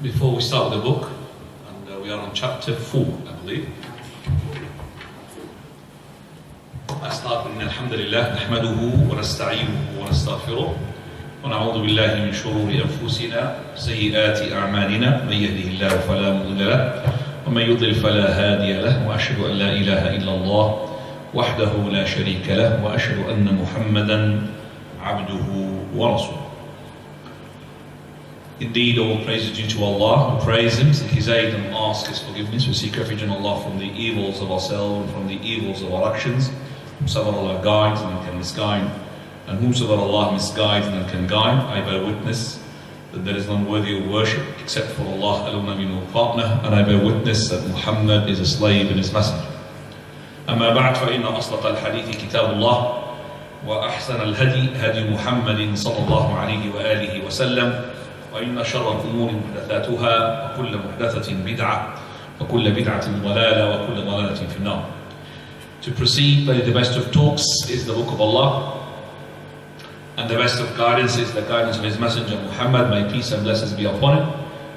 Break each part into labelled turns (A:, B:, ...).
A: Before we start with the book, and we are on chapter 4, I believe. I start with Alhamdulillah, نحمده ونستعينه ونستغفره ونعوذ بالله من شرور أنفسنا سيئات أعمالنا من يهده الله فلا مضل له ومن يضلل فلا هادي له وأشهد أن لا إله إلا الله وحده لا شريك له وأشهد أن محمدا عبده ورسوله. Indeed, all praise is due to Allah. We praise Him, seek His aid and ask His forgiveness. We seek refuge in Allah from the evils of ourselves and from the evils of our actions. Whomsoever Allah guides and can misguide, and whomsoever Allah misguides and can guide, I bear witness that there is none worthy of worship except for Allah alone, and no partner, and I bear witness that Muhammad is a slave and His messenger. أما بعد فإن أصدق الحديث كتاب الله وأحسن الهدي هدي محمد صلى الله عليه وآله وسلم وإن شر الأمور محدثاتها وكل محدثة بدعة وكل بدعة ضلالة وكل ضلالة في النار. To proceed, the best of talks is the book of Allah, and the best of guidance is the guidance of His messenger Muhammad, may peace and blessings be upon him.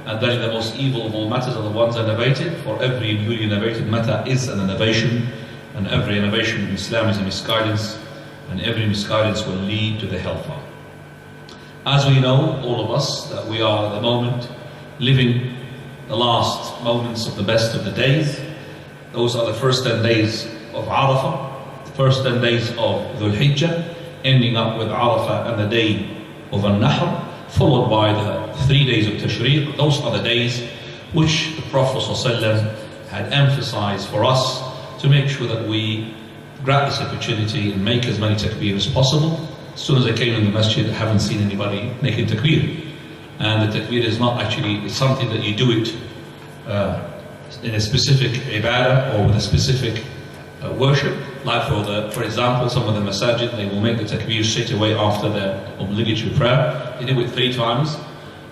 A: And then the most evil of all matters are the ones innovated, for every newly innovated matter is an innovation, and every innovation in Islam is a misguidance, and every misguidance will lead to the hellfire. As we know, all of us, that we are at the moment living the last moments of the best of the days. Those are the first 10 days of Arafah, the first 10 days of Dhul Hijjah, ending up with Arafah and the day of Al-Nahr, followed by the 3 days of Tashriq. Those are the days which the Prophet ﷺ had emphasized for us to make sure that we grab this opportunity and make as many takbir as possible. As soon as I came in the Masjid, I haven't seen anybody making takbir. And the takbir is not actually, it's something that you do it in a specific ibadah or with a specific worship. Like for example, some of the masajid, they will make the takbir straight away after the obligatory prayer. They do it 3 times,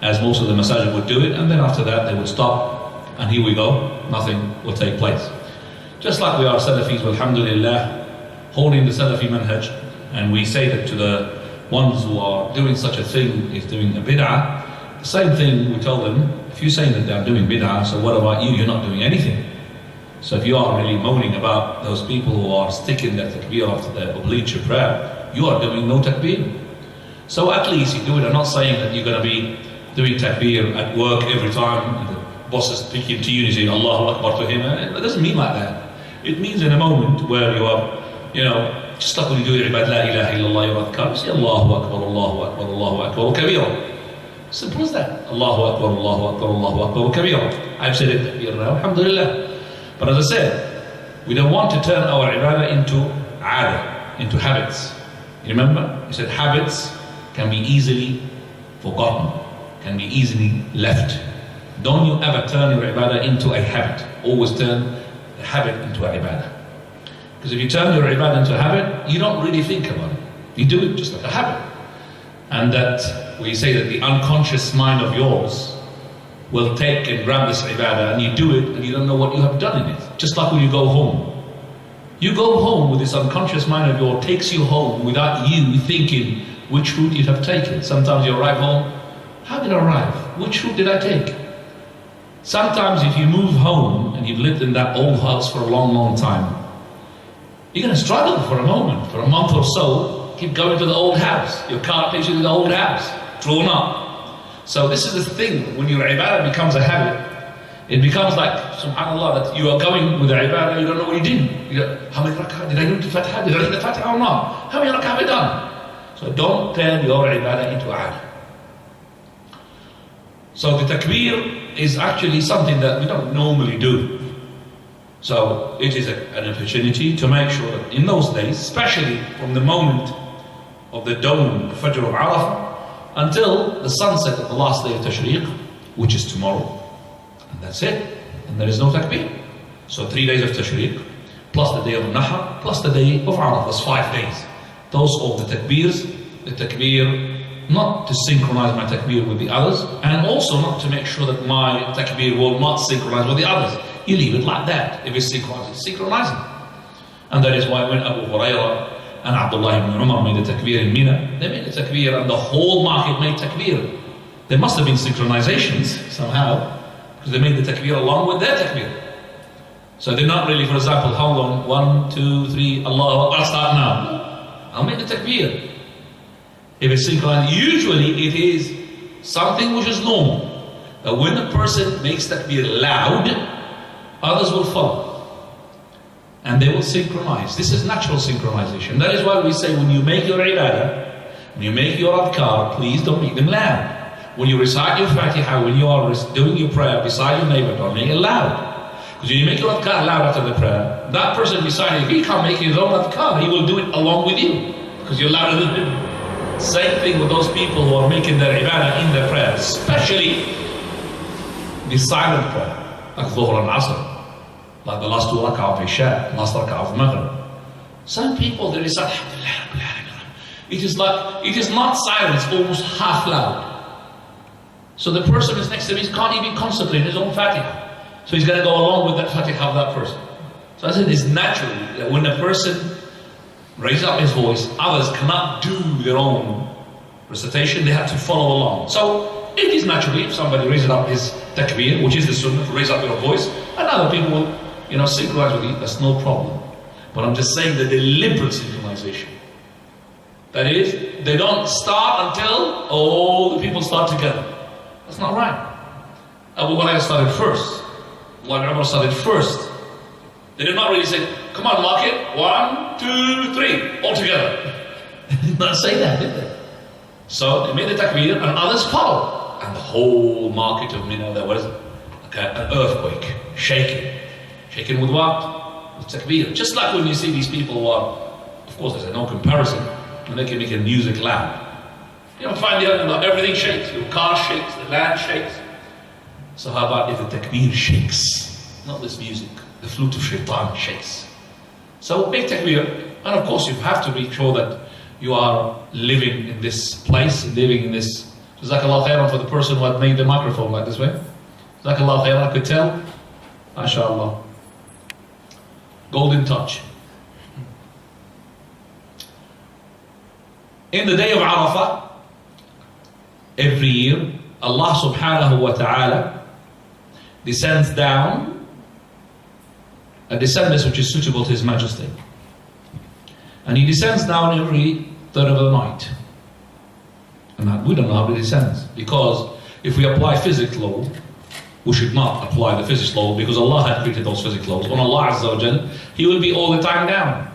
A: as most of the masajid would do it, and then after that they would stop, and here we go, nothing will take place. Just like we are Salafis, alhamdulillah, holding the Salafi manhaj, and we say that to the ones who are doing such a thing is doing a bid'ah, the same thing we tell them, if you're saying that they're doing bid'ah, so what about you? You're not doing anything. So if you are really moaning about those people who are sticking their takbir after their obligatory prayer, you are doing no takbir. So at least you do it. I'm not saying that you're going to be doing takbir at work every time the boss is speaking to you and you say Allahu Akbar to him. It doesn't mean like that. It means in a moment where you are, just like when you do ibad la ilaha illallah your adhkar, you say Allahu Akbar, Allahu Akbar, Allahu Akbar, kabira. Simple as that. Allahu Akbar, Allahu Akbar, Allahu Akbar, kabira. I've said it takbir now, alhamdulillah. But as I said, we don't want to turn our ibadah into adah, into habits. You remember? You said habits can be easily forgotten, can be easily left. Don't you ever turn your ibadah into a habit. Always turn the habit into an ibadah. Because if you turn your ibadah into a habit, you don't really think about it. You do it just like a habit. And that we say that the unconscious mind of yours will take and grab this ibadah, and you do it and you don't know what you have done in it. Just like when you go home. You go home with this unconscious mind of yours, takes you home without you thinking which route you have taken. Sometimes you arrive home, how did I arrive? Which route did I take? Sometimes if you move home and you've lived in that old house for a long, long time, you're going to struggle for a moment, for a month or so, keep going to the old house. Your car takes you to the old house, drawn up. So this is the thing, when your ibadah becomes a habit, it becomes like, subhanAllah, that you are going with the ibadah, you don't know what you did. You go, how many rak'ah? Did I do the Fatiha? Did I read the Fatiha or not? How many rak'ah have I done? So don't turn your ibadah into adah. So the takbir is actually something that we don't normally do. So it is an opportunity to make sure that in those days, especially from the moment of the dawn, Fajr of Arafah, until the sunset of the last day of Tashriq, which is tomorrow. And that's it. And there is no takbir. So 3 days of Tashriq, plus the day of Nahr, plus the day of Arafah, that's 5 days. Those are the takbirs, the takbir, not to synchronize my takbir with the others, and also not to make sure that my takbir will not synchronize with the others. You leave it like that. If it's synchronized, it's synchronizing. And that is why when Abu Hurairah and Abdullah ibn Umar made the takbir in Mina, they made the takbir and the whole market made takbir. There must have been synchronizations somehow, because they made the takbir along with their takbir. So they're not really, for example, hold on, 1, 2, 3, Allah, I'll start now. I'll make the takbir. If it's synchronized, usually it is something which is normal. That when a person makes takbir loud, others will follow. And they will synchronize. This is natural synchronization. That is why we say when you make your ibadah, when you make your adhkar, please don't make them loud. When you recite your Fatiha, when you are doing your prayer beside your neighbor, don't make it loud. Because when you make your adhkar loud after the prayer, that person beside you, if he can't make his own adhkar, he will do it along with you. Because you're louder than him. Same thing with those people who are making their ibadah in their prayer, especially the silent prayer, like Dhuhr and Asr, like the last 2 rak'ah of Isha, last rak'ah of Maghrib. Some people, they recite, it is not silent, it's almost half loud. So the person is next to him, he can't even concentrate on his own Fatiha. So he's going to go along with that Fatiha of that person. So I said it's naturally that when a person raises up his voice, others cannot do their own recitation, they have to follow along. So it is naturally, if somebody raises up his takbir, which is the sunnah, to raise up your voice, and other people will, synchronize with you, that's no problem. But I'm just saying the deliberate synchronization. That is, they don't start until all the people start together. That's not right. Abu Hurairah started first. Umar started first. They did not really say, come on, mark it. 1, 2, 3, all together. They did not say that, did they? So they made the takbir and others followed. And the whole market of Mina, there was like an earthquake, shaking. Shaking with what? With takbir. Just like when you see these people who are, of course there's no comparison, when they can make a music loud. You don't find everything shakes. Your car shakes, the land shakes. So how about if the takbir shakes? Not this music. The flute of shaitan shakes. So make takbir. And of course you have to be sure that you are living in this place, living in this. Jazakallah khairan for the person who had made the microphone like this way. Jazakallah khairan, I could tell. MashaAllah. Golden touch. In the day of Arafah, every year, Allah subhanahu wa ta'ala descends down a descendance which is suitable to His Majesty. And He descends down every third of the night. And we don't know how He descends. Because if we apply physics law, we should not apply the physics law, because Allah had created those physics laws. On Allah Azza wa Jal, He will be all the time down.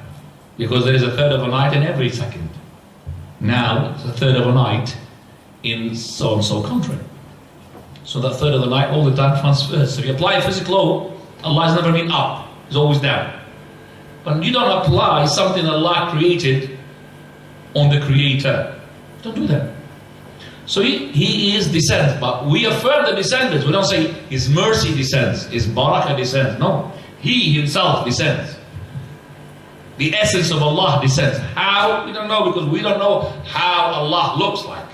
A: Because there is a third of a night in every second. Now, it's a third of a night in so-and-so country. So that third of the night all the time transfers. So if you apply physics law, Allah has never been up. He's always down. But you don't apply something Allah created on the Creator. Don't do that. So he is descends, but we affirm the descendants. We don't say His mercy descends, His barakah descends. No, He Himself descends. The essence of Allah descends. How? We don't know, because we don't know how Allah looks like.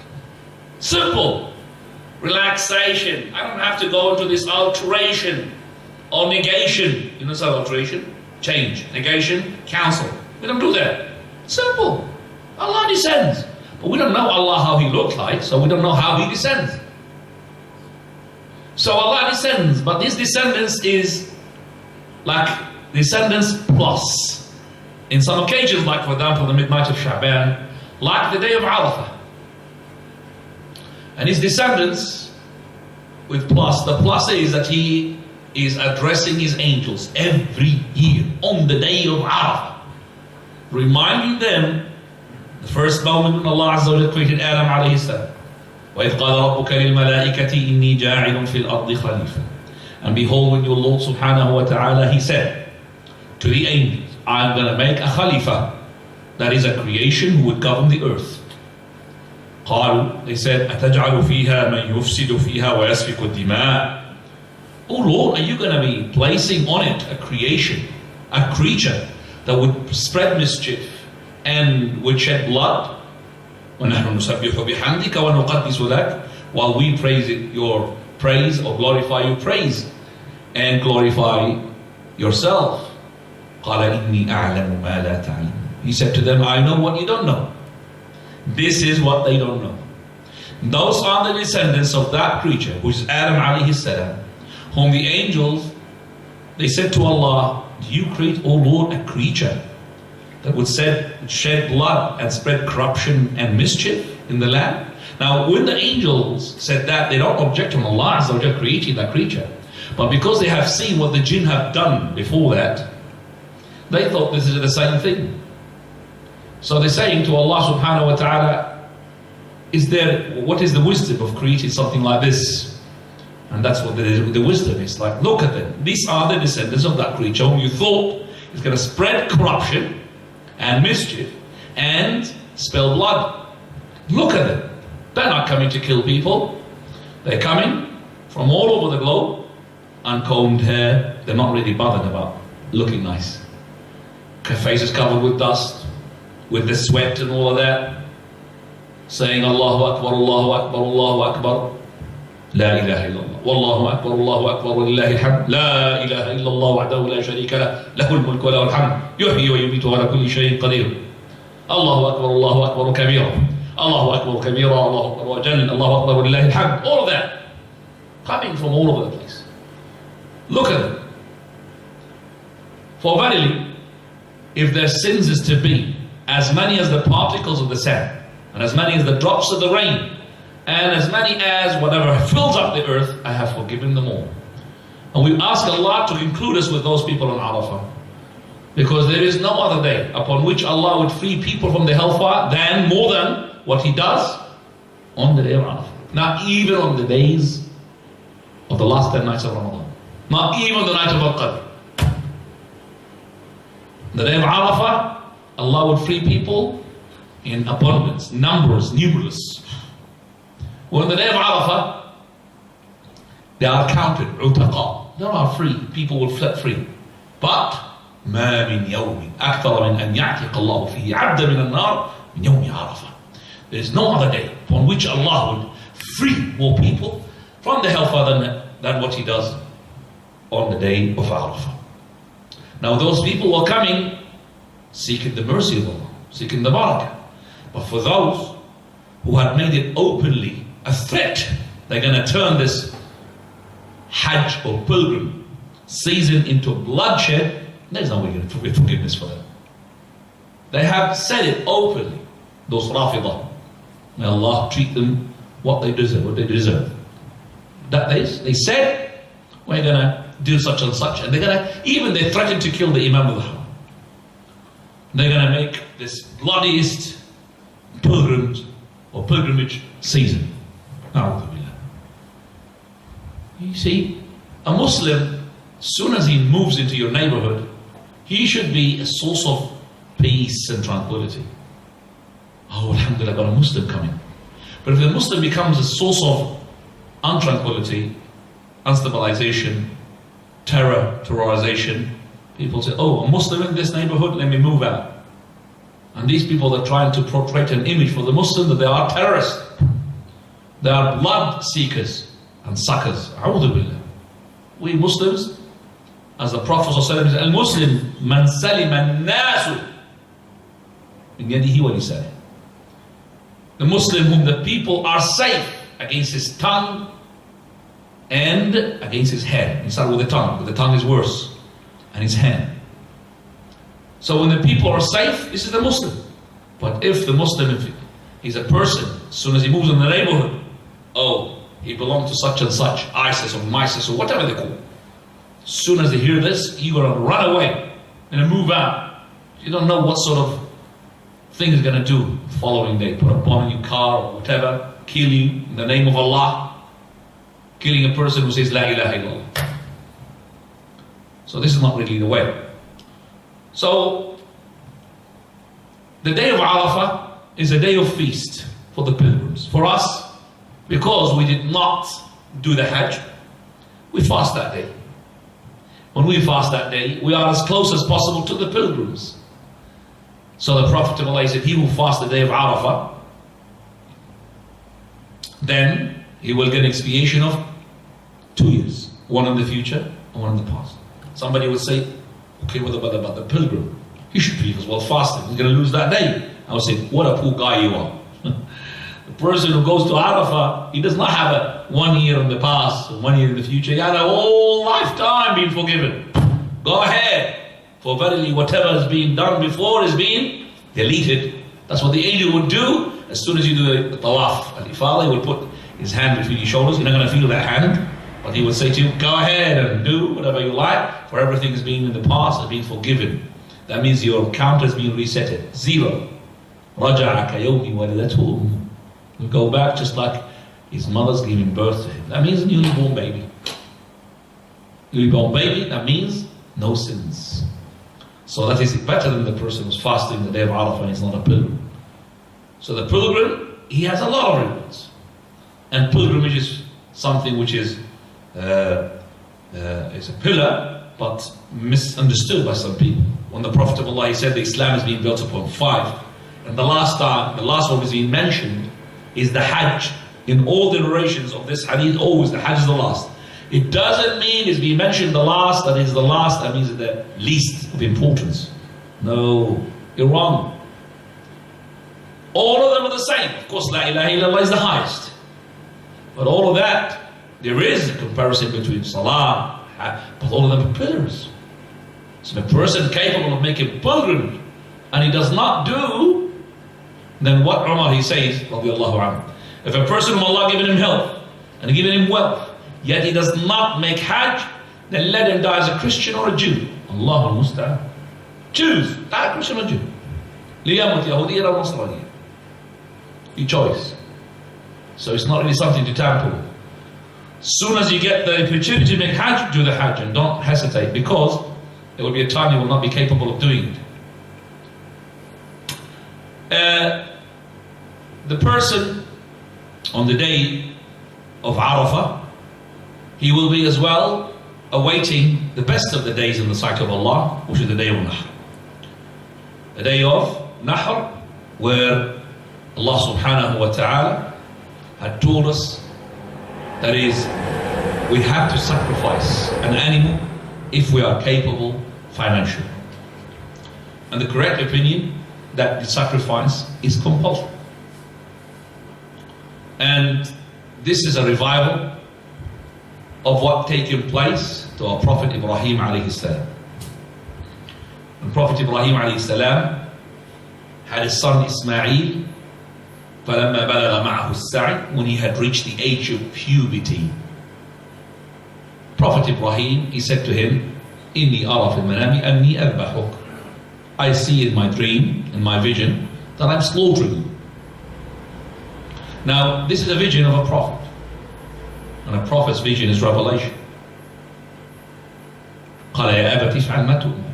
A: Simple. Relaxation. I don't have to go into this alteration or negation. You know what's alteration? Change. Negation. Cancel. We don't do that. Simple. Allah descends. But we don't know Allah how He looks like, so we don't know how He descends. So Allah descends, but this descendance is like descendance plus. In some occasions, like for example the midnight of Sha'ban, like the day of Arafah. And His descendants with plus. The plus is that He is addressing His angels every year on the day of Arafah, reminding them the first moment when Allah Azza wa Jalla created Adam alayhi salam. وَإِذْ قَالَ رَبُّكَ لِلْمَلَائِكَةِ إِنِّي جَاعِلٌ فِي الْأَرْضِ خَلِيفَةً. And behold, when your Lord subhanahu wa ta'ala, He said to the angels, I am going to make a Khalifa, that is a creation who would govern the earth. قالوا, they said, أَتَجْعَلُ فِيهَا مَنْ يُفْسِدُ فِيهَا وَيَسْفِكُ الدِّمَاءِ. Oh Lord, are you going to be placing on it a creation, a creature that would spread mischief and would shed blood? وَنَحْنُ نُسَبِّحُ بِحَمْدِكَ وَنُقَدِّسُ لَكَ. While we praise it, your praise, or glorify your praise and glorify yourself. قَالَ إِنِّي أَعْلَمُ مَا لَا تَعْلَمُ. He said to them, I know what you don't know. This is what they don't know. Those are the descendants of that creature, which is Adam alayhi salam, whom the angels, they said to Allah, do you create, O Lord, a creature that would shed blood and spread corruption and mischief in the land? Now, when the angels said that, they don't object on Allah Azza wa Jalla creating that creature. But because they have seen what the jinn have done before that, they thought this is the same thing. So they're saying to Allah subhanahu wa ta'ala, what is the wisdom of creating something like this? And that's what the wisdom is. Like, look at them. These are the descendants of that creature whom you thought is going to spread corruption and mischief and spill blood. Look at them. They're not coming to kill people. They're coming from all over the globe, uncombed hair. They're not really bothered about looking nice. Their faces covered with dust, with the sweat and all of that, saying Allahu Akbar, Allahu Akbar, Allahu Akbar, La ilaha illallah, Wallahu Akbar, Allahu Akbar, Walillahi alhamd, La ilaha illallah, wahdahu la sharika lah, lahul mulku wa lahul hamd, yuhyi wa yumitu wa ala kulli shay'in qadir. Allahu Akbar, Allahu Akbar kabira, Allahu Akbar kabira, Allahu Akbar wa jal, Allahu Akbar walillahi alhamd. All of that coming from all over the place. Look at them. For verily, if their sins is to be as many as the particles of the sand, and as many as the drops of the rain, and as many as whatever fills up the earth, I have forgiven them all. And we ask Allah to include us with those people on Arafah, because there is no other day upon which Allah would free people from the hellfire than more than what He does on the day of Arafah. Not even on the days of the last 10 nights of Ramadan. Not even the night of Al-Qadr. The day of Arafah, Allah would free people in abundance, numbers, numerous. Well, on the day of Arafah, they are counted, عُتَقَى. They are free, people will set free. But, مَا مِنْ يَوْمٍ أَكْثَرَ مِنْ أَنْ يَعْتِقَ اللَّهُ فِيهِ عَبْدًا مِنَ النَّارِ مِنْ يَوْمِ عَرَفَةٍ. There is no other day upon which Allah would free more people from the hellfire than what He does on the day of Arafah. Now those people were coming seeking the mercy of Allah, seeking the barakah. But for those who had made it openly a threat, they're going to turn this Hajj or pilgrim season into bloodshed, there's no way to get forgiveness for them. They have said it openly, those Rafidah. May Allah treat them what they deserve. That they said, we're going to do such and such, and they threatened to kill the Imam of the Haram. They're going to make this bloodiest pilgrimage season. You see, a Muslim, as soon as he moves into your neighborhood, he should be a source of peace and tranquility. Oh, alhamdulillah, I got a Muslim coming. But if the Muslim becomes a source of untranquility, unstabilization, terrorization, people say, oh, a Muslim in this neighborhood, let me move out. And these people are trying to portray an image for the Muslim that they are terrorists. They are blood seekers and suckers. A'udhu billah. We Muslims, as the Prophet said, Al-Muslim man salim an-nasu min yadihi wa lisanihi. The Muslim whom the people are safe against his tongue and against his hand. He started with the tongue, but the tongue is worse, and his hand. So when the people are safe, this is the Muslim. But if the Muslim, if he's a person, as soon as he moves in the neighborhood, oh, he belongs to such and such, ISIS or MISIS or whatever they call it. As soon as they hear this, you're going to run away and move out. You don't know what sort of thing he's going to do the following day. Put a bomb in your car or whatever, kill you in the name of Allah, killing a person who says La ilaha illallah. So this is not really the way. So the day of Arafah is a day of feast for the pilgrims. For us, because we did not do the Hajj, we fast that day. When we fast that day, we are as close as possible to the pilgrims. So the Prophet said, he will fast the day of Arafah, then he will get expiation of 2 years. One in the future and one in the past. Somebody would say, okay, what about the pilgrim? He should be as well fasting. He's going to lose that day. I would say, what a poor guy you are. The person who goes to Arafah, he does not have a 1 year in the past, 1 year in the future. He had a whole lifetime being forgiven. Go ahead. For verily whatever has been done before is being deleted. That's what the angel would do as soon as you do the tawaf. Al-Ifada, he would put his hand between your shoulders. You're not going to feel that hand. But he would say to you, go ahead and do whatever you like, for everything has been in the past, has been forgiven. That means your account has been resetted. 0. رَجَعَ كَيَوْمِ وَلَدَتْهُ أُمُّهُ. You go back just like his mother's giving birth to him. That means a newly born baby. Newly born baby, that means no sins. So that is better than the person who's fasting the day of Arafah and is not a pilgrim. So the pilgrim, he has a lot of rewards. And pilgrimage is something which is a pillar, but misunderstood by some people. When the Prophet of Allah, he said that Islam is being built upon 5. And the last one is being mentioned is the Hajj. In all the narrations of this hadith, always the Hajj is the last. It doesn't mean it's being mentioned the last, that is the last, that means the least of importance. No, you're wrong. All of them are the same. Of course, La ilaha illallah is the highest. But all of that, there is a comparison between Salah, but all of them are pillars. So the person capable of making pilgrimage, and he does not do, then what Umar he says, radiallahu anhu, if a person whom Allah given him health, and given him wealth, yet he does not make Hajj, then let him die as a Christian or a Jew. Allahu musta'an. Choose, die a Christian or Jew. لِيَمُتْ يَهُدِيًّا أَوْ نَصْرَانِيًّا. Your choice. So it's not really something to tamper with. Soon as you get the opportunity to make Hajj, do the Hajj, and don't hesitate, because there will be a time you will not be capable of doing it. The person on the day of Arafah, he will be as well awaiting the best of the days in the sight of Allah, which is the day of Nahr. The day of Nahr, where Allah subhanahu wa ta'ala had told us, that is, we have to sacrifice an animal if we are capable financially. And the correct opinion, that the sacrifice is compulsory. And this is a revival of what taken place to our Prophet Ibrahim alayhi salam. And Prophet Ibrahim alayhi salam had his son Ismail, فَلَمَّا بَلَغَ مَعَهُ السَّعِي, when he had reached the age of puberty. Prophet Ibrahim, he said to him, إِنِّي أَرَى فِي الْمَنَامِ أَنِّي أَذْبَحُكَ. I see in my dream, in my vision, that I'm slaughtering you. Now, this is a vision of a prophet. And a prophet's vision is revelation. قَالَ يَا أَبَتِ افْعَلْ مَا تُؤْمَرُ.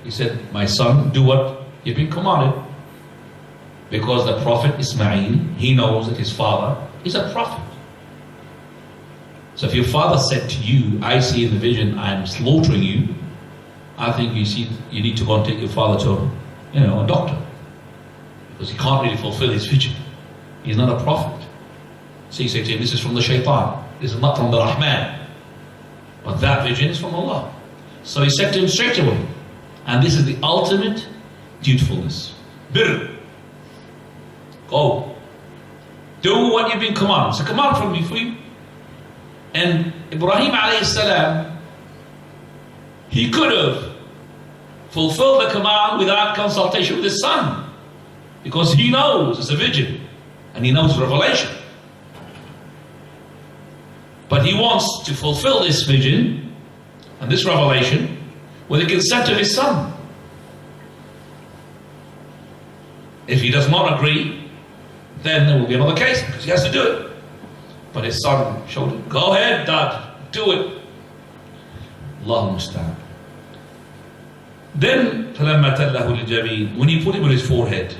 A: He said, my son, do what you've been commanded. Because the prophet Ismail, he knows that his father is a prophet. So if your father said to you, I see in the vision I'm slaughtering you, I think you need to go and take your father to a doctor. Because he can't really fulfill his vision. He's not a prophet. So you say to him, this is from the shaitan. This is not from the Rahman. But that vision is from Allah. So he said to him straight away, and this is the ultimate dutifulness. Bir. Go. Do what you've been commanded. It's a command from me for you. And Ibrahim alayhi salam, he could have fulfilled the command without consultation with his son. Because he knows it's a vision. And he knows revelation. But he wants to fulfill this vision and this revelation with the consent of his son. If he does not agree, then there will be another case, because he has to do it. But his son showed him, go ahead, Dad, do it. Allahu musta'an. Then, فَلَمَّا تَلَّهُ لِلْجَبِينِ, when he put it on his forehead,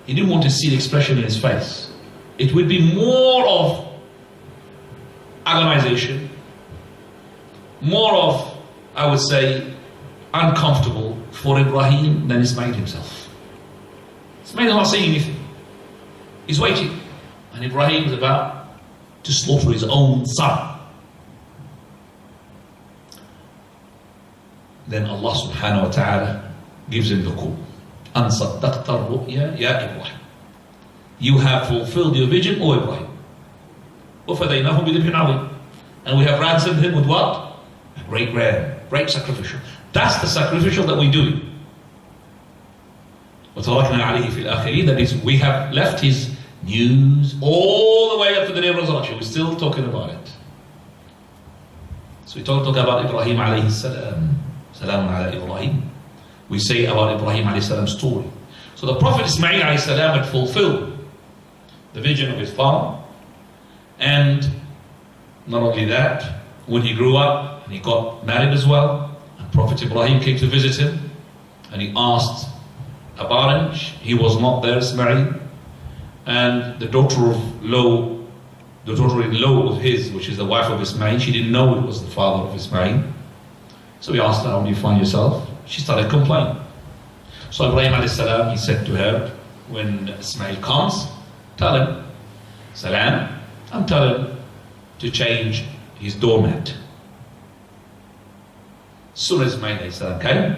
A: he didn't want to see the expression in his face. It would be more of agonization, more of, I would say, uncomfortable for Ibrahim than Ismail himself. Ismail is not saying anything. He's waiting. And Ibrahim is about to slaughter his own son. Then Allah subhanahu wa ta'ala gives him the call. أَنْ صَدَّقْتَ الرُّؤْيَا يَا إِبْرَاهِيم. You have fulfilled your vision, O Ibrahim. وَفَدَيْنَاهُ بِذِبْحٍ عَظِيمٍ. And we have ransomed him with what? A great ram, great sacrificial. That's the sacrificial that we do. وَتَرَكْنَا عَلَيْهِ فِي الْآخِرِينَ. That is, we have left his news all the way up to the day of resurrection. We're still talking about it. So we talk about Ibrahim alayhi salam. Salamun ala Ibrahim. We say about Ibrahim alayhi salam's story. So the Prophet Ismail alayhi salam had fulfilled the vision of his father. And not only that, when he grew up and he got married as well, and Prophet Ibrahim came to visit him and he asked about him. He was not there, Ismail. And the daughter-in-law of his, which is the wife of Ismail, she didn't know it was the father of Ismail. So he asked her, how do you find yourself? She started complaining. So Ibrahim alayhi salam, he said to her, when Ismail comes, tell him, salam, and tell him to change his doormat. As soon as Ismail alayhi salam came,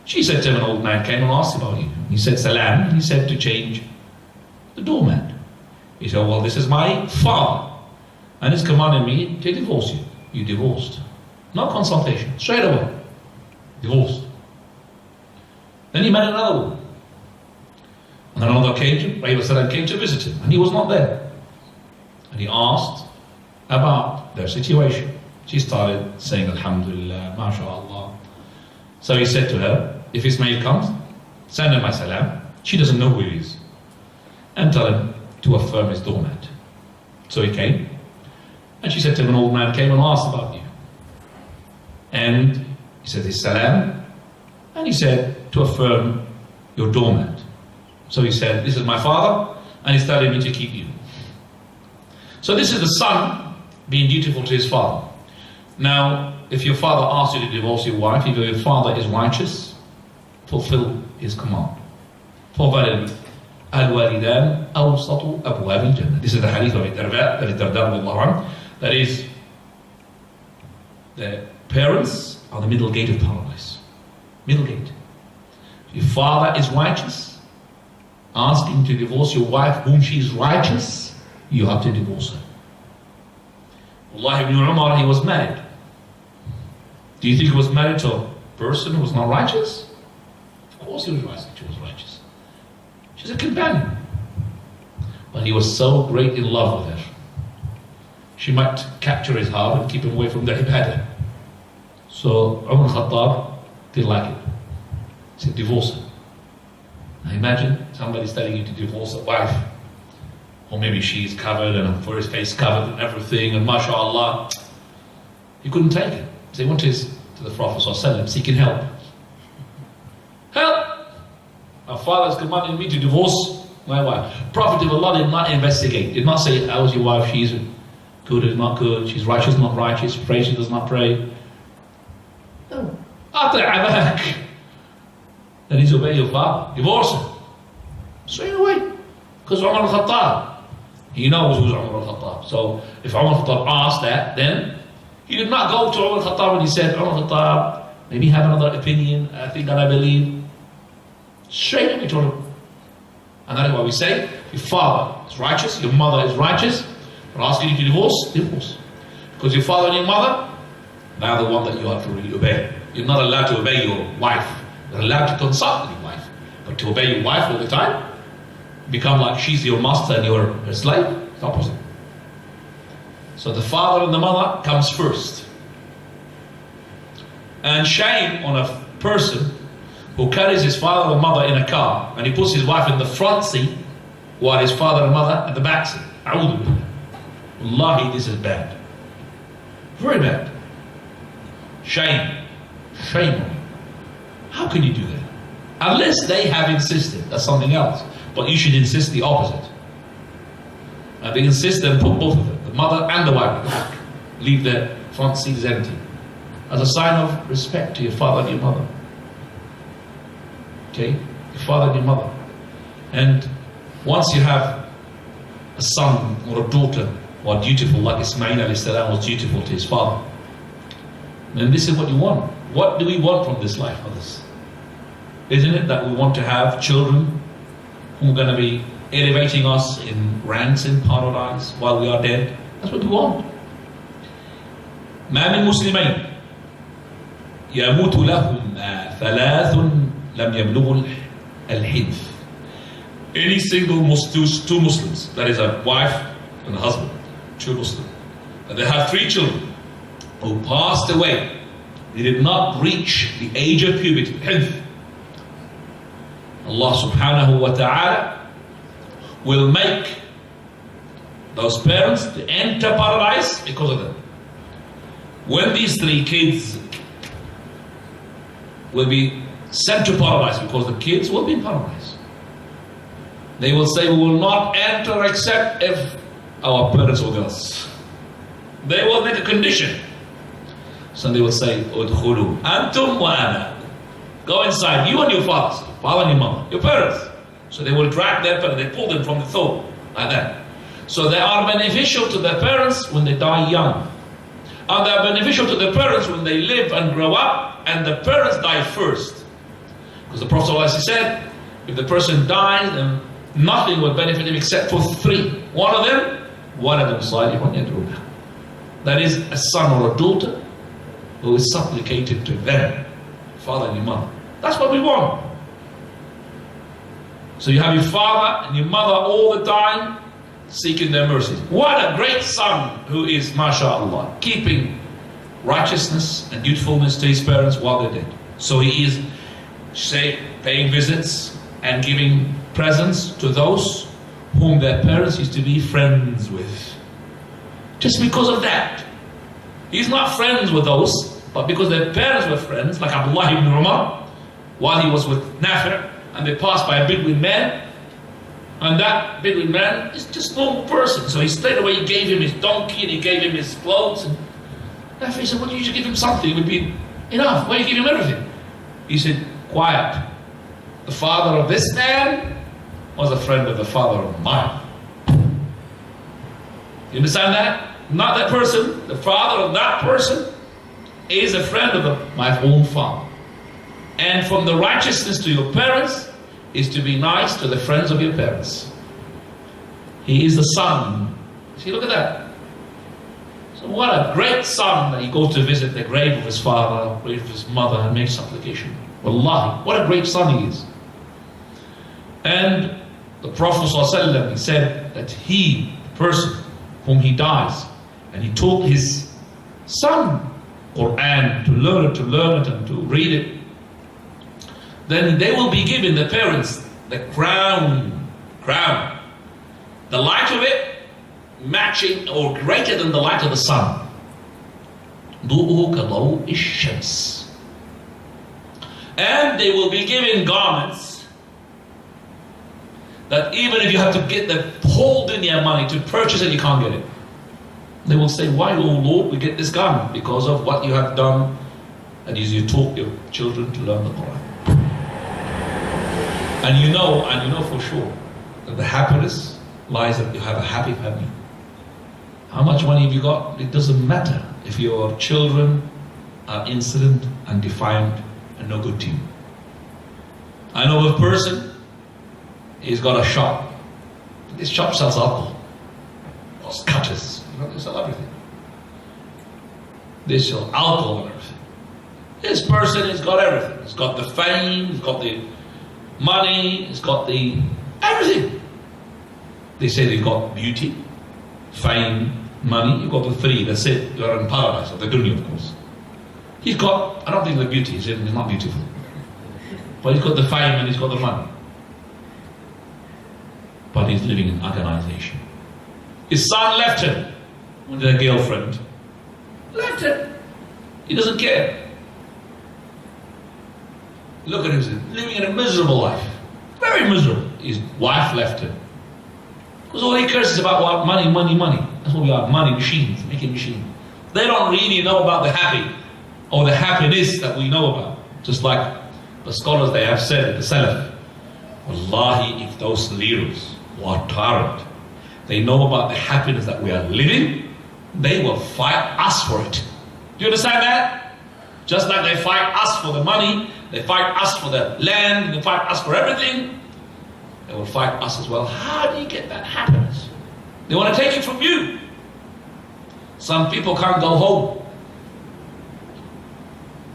A: she said to him, an old man came and asked about you. He said, salam, and he said to change the doormat. He said, well, this is my father, and he's commanding me to divorce you. You divorced. No consultation, straight away. Divorced. Then he married another woman. And on another occasion, Ibrahim came to visit him, and he was not there. And he asked about their situation. She started saying, Alhamdulillah, MashaAllah. So he said to her, if Ismail comes, send him my salam. She doesn't know who he is. And tell him to affirm his doormat. So he came. And she said to him, an old man came and asked about you. And he said his salam. And he said, to affirm your doormat. So he said, this is my father, and he's telling me to keep you. So this is the son being dutiful to his father. Now, if your father asks you to divorce your wife, if your father is righteous, fulfill his command. For verily, Al-Walidan awsatu abwab al-Jannah. This is the hadith of Al-Ghurabaa, that is Darda. That is, the parents are the middle gate of paradise. Middle gate. If your father is righteous, ask him to divorce your wife whom she is righteous, you have to divorce her. Allah ibn Umar, he was married. Do you think he was married to a person who was not righteous? Of course he was righteous. She was righteous. She's a companion. But he was so great in love with her. She might capture his heart and keep him away from the ibadah. So Umar Khattab didn't like it. He said, divorce her. Now imagine somebody's telling you to divorce a wife. Or maybe she's covered and her face covered and everything, and mashallah. He couldn't take it. So he went to the Prophet ﷺ seeking help. Help! My father has commanded me to divorce my wife. Prophet of Allah did not investigate. Did not say, how is your wife? She's good or not good. She's righteous or not righteous. Prays, she does not pray. No. Then he's obey your father. Divorce her. Straight away. Because Umar al-Khattab, he knows who's Umar al-Khattab. So if Umar al-Khattab asked that, then he did not go to Umar al-Khattab and he said, Umar al-Khattab, maybe have another opinion, I think that I believe. Straight away told him. And that is why we say, your father is righteous, your mother is righteous, we're asking you to divorce, divorce. Because your father and your mother, now the one that you have to really obey. You're not allowed to obey your wife. You're allowed to consult with your wife. But to obey your wife all the time, become like she's your master and you're her slave, it's opposite. So the father and the mother comes first. And shame on a person who carries his father and mother in a car and he puts his wife in the front seat while his father and mother at the back seat. A'udhu billah. Wallahi, this is bad. Very bad. Shame. Shame on you. How can you do that? Unless they have insisted, that's something else. But you should insist the opposite. And they insist and put both of them, the mother and the wife, at the back. Leave the front seats empty. As a sign of respect to your father and your mother. Okay? Your father and your mother. And once you have a son or a daughter who are dutiful, like Ismail alayhi salam was dutiful to his father, then this is what you want. What do we want from this life, others? Isn't it that we want to have children who are going to be elevating us in ranks in paradise while we are dead. That's what we want. ما من مسلمين يموت لهما ثلاث لم يبلغوا الحنث. Any single two Muslims, that is a wife and a husband, two Muslims, and they have 3 children who passed away, they did not reach the age of puberty, حنث. Allah subhanahu wa ta'ala will make those parents to enter paradise because of them. When these 3 kids will be sent to paradise, because the kids will be in paradise, they will say, we will not enter except if our parents will with us. They will make a condition. So they will say, udkhulu antum wa ana. Go inside, you and your fathers, father and your mother, your parents. So they will drag their parents, they pull them from the throne, like that. So they are beneficial to their parents when they die young. And they are beneficial to their parents when they live and grow up, and the parents die first. Because the Prophet ﷺ said, if the person dies, then nothing will benefit him except for 3. One of them, waladun salihun yad'u lahu. That is a son or a daughter who is supplicated to them, father and your mother. That's what we want. So you have your father and your mother all the time seeking their mercy. What a great son who is, mashallah, keeping righteousness and youthfulness to his parents while they're dead. So he is, say, paying visits and giving presents to those whom their parents used to be friends with. Just because of that. He's not friends with those, but because their parents were friends, like Abdullah ibn Umar, while he was with Nafi', and they passed by a Bedouin man, and that Bedouin man is just a normal person. So he straight away gave him his donkey and he gave him his clothes. And Nafi' said, well, you should give him something, it would be enough. Why you give him everything? He said, quiet. The father of this man was a friend of the father of mine. You understand that? Not that person, the father of that person is a friend of my own father. And from the righteousness to your parents is to be nice to the friends of your parents. He is the son. See, look at that. So what a great son that he goes to visit the grave of his father, grave of his mother, and makes supplication. Wallahi, what a great son he is. And the Prophet ﷺ, he said that he, the person whom he dies, and he taught his son Quran to learn it and to read it, then they will be given, the parents, the crown, the light of it matching or greater than the light of the sun. ضوءه كضوء الشمس. And they will be given garments that even if you have to get the whole dunya money to purchase it, you can't get it. They will say, why, oh Lord, we get this garment? Because of what you have done, and you taught your children to learn the Quran. And you know for sure that the happiness lies that you have a happy family. How much money have you got? It doesn't matter if your children are insolent and defiant and no good to you. I know of a person, he's got a shop. This shop sells alcohol, or cutters, they sell everything. They sell alcohol and everything. This person has got everything. He's got the fame, he's got the money, he's got the everything. They say they've got beauty, fame, money. You've got the 3, that's it. You're in paradise, or the dunya, of course. He's got, I don't think the beauty, he's not beautiful. But he's got the fame and he's got the money. But he's living in agonization. His son left him with a girlfriend. Left him. He doesn't care. Look at him, living in a miserable life. Very miserable. His wife left him. Because all he cares is about what? Money. That's what we are, money machines, making machines. They don't really know about the happy, or the happiness that we know about. Just like the scholars, they have said, the Salaf, Wallahi, if those leaders who are tyrant, they know about the happiness that we are living, they will fight us for it. Do you understand that? Just like they fight us for the money, they fight us for the land, they fight us for everything. They will fight us as well. How do you get that happiness? They want to take it from you. Some people can't go home.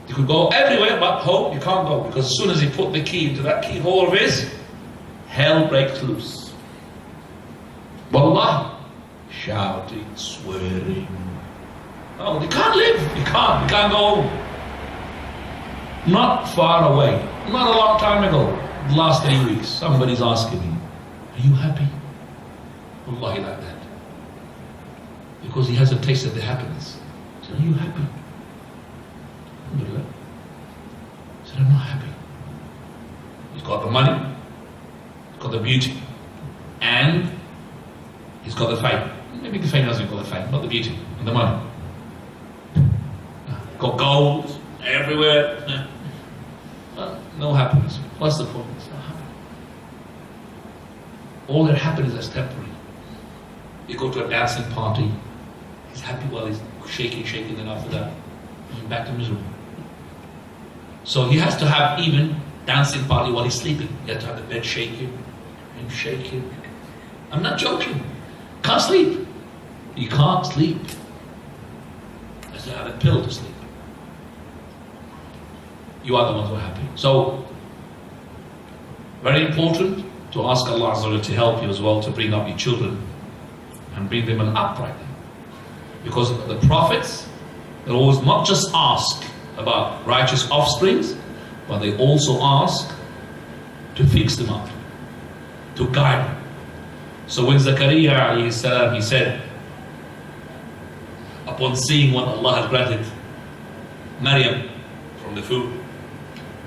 A: You could go everywhere, but home you can't go, because as soon as he put the key into that keyhole of his, hell breaks loose. Wallahi, shouting, swearing. Oh, they can't live. You can't go home. Not far away, not a long time ago, the last 3 weeks, somebody's asking me, are you happy? Wallahi, like that. Because he hasn't tasted the happiness. I said, are you happy? Alhamdulillah. I said, I'm not happy. He's got the money, he's got the beauty, and he's got the fame. Maybe the fame doesn't got the fame, not the beauty, and the money. Got gold everywhere. No happiness. What's the problem? It's not happy. All their happiness is temporary. You go to a dancing party, he's happy while he's shaking, and after that, he's back to miserable. So he has to have even dancing party while he's sleeping. He has to have the bed shaking and shaking. I'm not joking. Can't sleep. You can't sleep. He has to have a pill to sleep. You are the ones who are happy. So, very important to ask Allah Azza wa Jalla to help you as well to bring up your children and bring them an upright. Because the prophets, they always not just ask about righteous offsprings, but they also ask to fix them up, to guide them. So when Zakaria alayhi salam, he said, upon seeing what Allah has granted Maryam from the food,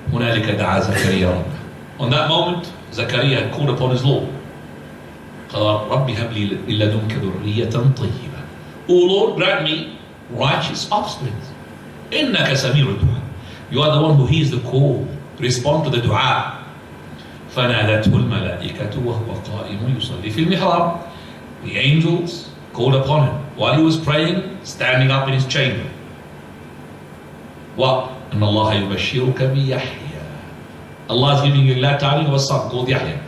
A: هنالك دعا زكريا ربه. On that moment, Zakaria had called upon his Lord. قال رب هب لي من لدنك ذرية طيبة. O Lord, grant me righteous offspring. إنك سميع الدعاء. You are the one who hears the call. Respond to the dua. فنادته الملائكة وهو قائم يصلي في المحراب. The angels called upon him while he was praying, standing up in his chamber. What? أن الله يبشرك بيحيى. Allah is giving you a child of a son called Yahya.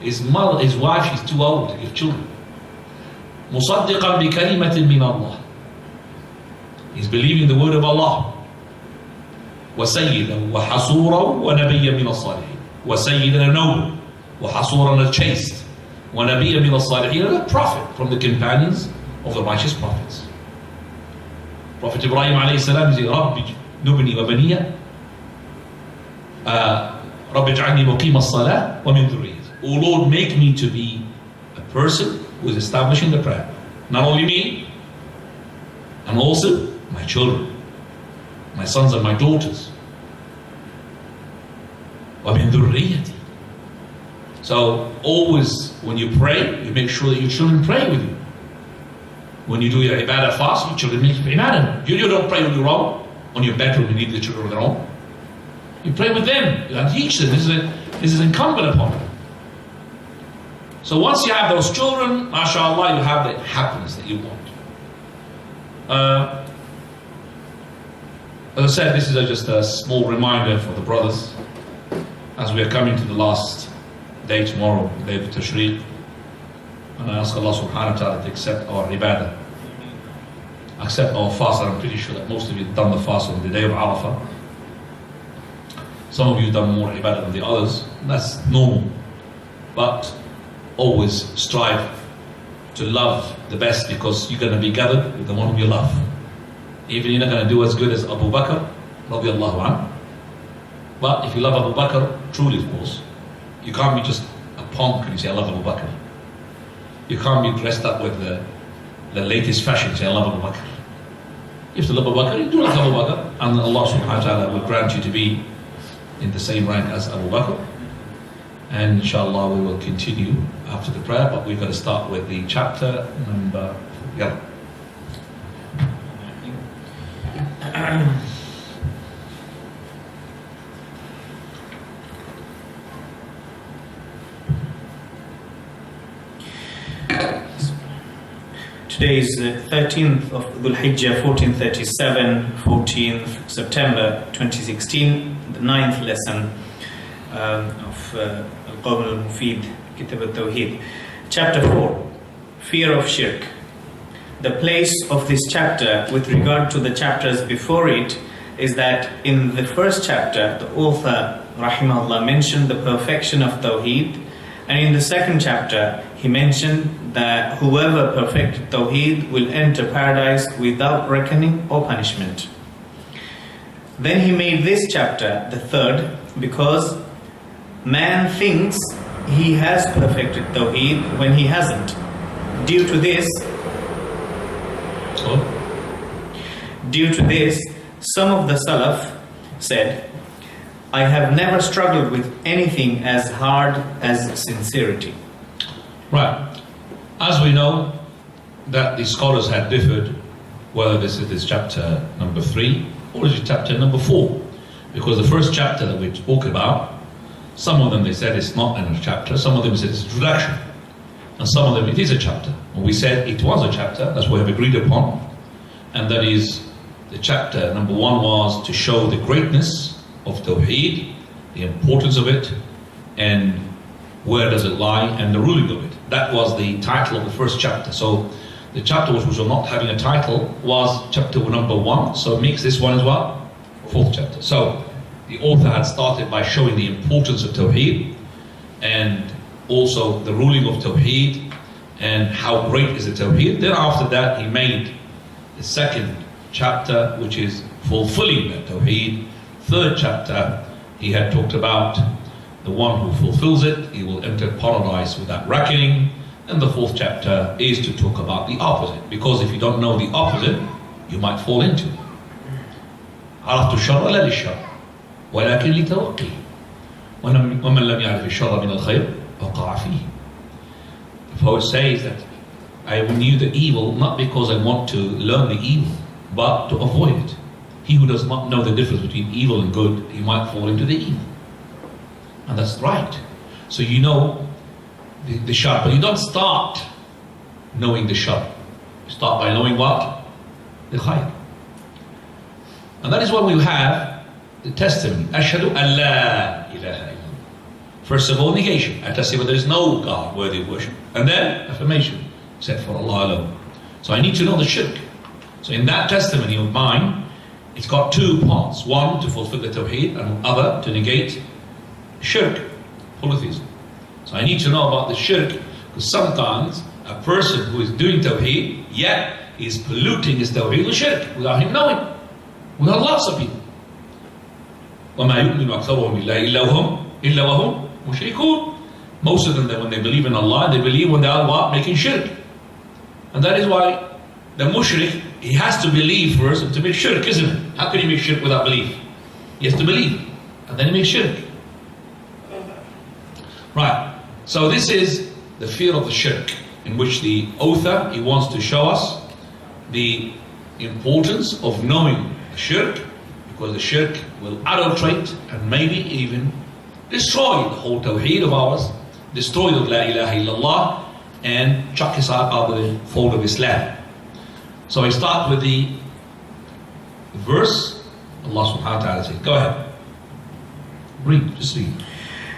A: His mother, his wife, she's too old to give children. مصدقا بكلمة من الله. He's believing the word of Allah. وسيدا وحصورا ونبيا من الصالحين. وسيدا a noble, وحصورا a chaste, ونبيا من الصالحين a prophet from the companions of the righteous prophets. Prophet Ibrahim alayhi salam is رب نبني وبني رب اجعلني مقيم الصلاة ومن ذريتي. O Lord, make me to be a person who is establishing the prayer. Not only me, and also my children, my sons and my daughters. ومن ذريتي. So always when you pray, you make sure that your children pray with you. When you do your ibadah fast, your children make ibadah. You don't pray on your own. On your bedroom, you leave the children on their own. You pray with them. You teach them. This is incumbent upon them. So once you have those children, mashallah, you have the happiness that you want. As I said, this is just a small reminder for the brothers as we are coming to the last day tomorrow, the day of Tashriq. And I ask Allah subhanahu wa ta'ala to accept our ibadah, accept our fast. And I'm pretty sure that most of you have done the fast on the day of Arafah. Some of you have done more ibadah than the others. That's normal. But always strive to love the best, because you're going to be gathered with the one whom you love. Even you're not going to do as good as Abu Bakr, radiallahu anhu. But if you love Abu Bakr, truly of course, you can't be just a punk and you say, I love Abu Bakr. You can't be dressed up with the latest fashion and say, I love Abu Bakr. You have to love Abu Bakr, you do like Abu Bakr, and Allah subhanahu wa ta'ala will grant you to be in the same rank as Abu Bakr. And inshallah we will continue after the prayer, but we've got to start with the chapter number 4.
B: Today is the 13th of Dhul Hijjah 1437, 14th September 2016, the 9th lesson of Al-Qawl al-Mufid Kitab At-Tawheed. Chapter 4, Fear of Shirk. The place of this chapter with regard to the chapters before it is that in the first chapter, the author, rahimahullah, mentioned the perfection of Tawheed, and in the second chapter, he mentioned that whoever perfected Tawheed will enter paradise without reckoning or punishment. Then he made this chapter, the third, because man thinks he has perfected Tawheed when he hasn't. Due to this, some of the Salaf said, I have never struggled with anything as hard as sincerity.
A: Right. As we know that the scholars had differed whether this is chapter number 3 or is it chapter number 4. Because the first chapter that we spoke about, some of them they said it's not a chapter, some of them said it's an introduction, and some of them it is a chapter. And we said it was a chapter, that's what we have agreed upon, and that is the chapter number 1 was to show the greatness of Tawheed, the importance of it, and where does it lie, and the ruling of it. That was the title of the first chapter. So the chapter which was not having a title was chapter number 1, so it makes this one as well 4th chapter. So the author had started by showing the importance of Tawheed and also the ruling of Tawheed and how great is the Tawheed. Then after that he made the second chapter, which is fulfilling the Tawheed. Third chapter, he had talked about the one who fulfills it, he will enter paradise without reckoning. And the 4th chapter is to talk about the opposite, because if you don't know the opposite, you might fall into it. عرفت الشر لا للشر ولكن لتوقيه ومن لم يعرف الشر من الخير وقع فيه. The poet says that I knew the evil not because I want to learn the evil, but to avoid it. He who does not know the difference between evil and good, he might fall into the evil. And that's right. So you know the shar, but you don't start knowing the shar. You start by knowing what? The khayr. And that is when we have the testimony. Ashhadu an la ilaha illallah. First of all, negation. I testify there is no God worthy of worship. And then affirmation, except for Allah alone. So I need to know the shirk. So in that testimony of mine, it's got 2 parts. One, to fulfill the Tawheed, and other, to negate shirk, polytheism. So I need to know about the shirk, because sometimes a person who is doing Tawheed, yet is polluting his Tawheed with shirk, without him knowing. We have lots of people. وَمَا يُؤْمِنُ أَكْثَرُهُمْ إِلَّا وَهُمْ مُشْرِكُونَ. Most of them, when they believe in Allah, they believe when they are what? Making shirk. And that is why the mushrik, he has to believe first to make shirk, isn't it? How can he make shirk without belief? He has to believe, and then he makes shirk. Right, so this is the fear of the shirk, in which the author, he wants to show us the importance of knowing the shirk, because the shirk will adulterate and maybe even destroy the whole Tawheed of ours, destroy the La ilaha illallah, and chuck us out of the fold of Islam. So I start with the verse. Allah subhanahu wa ta'ala says, go ahead. Read, just read.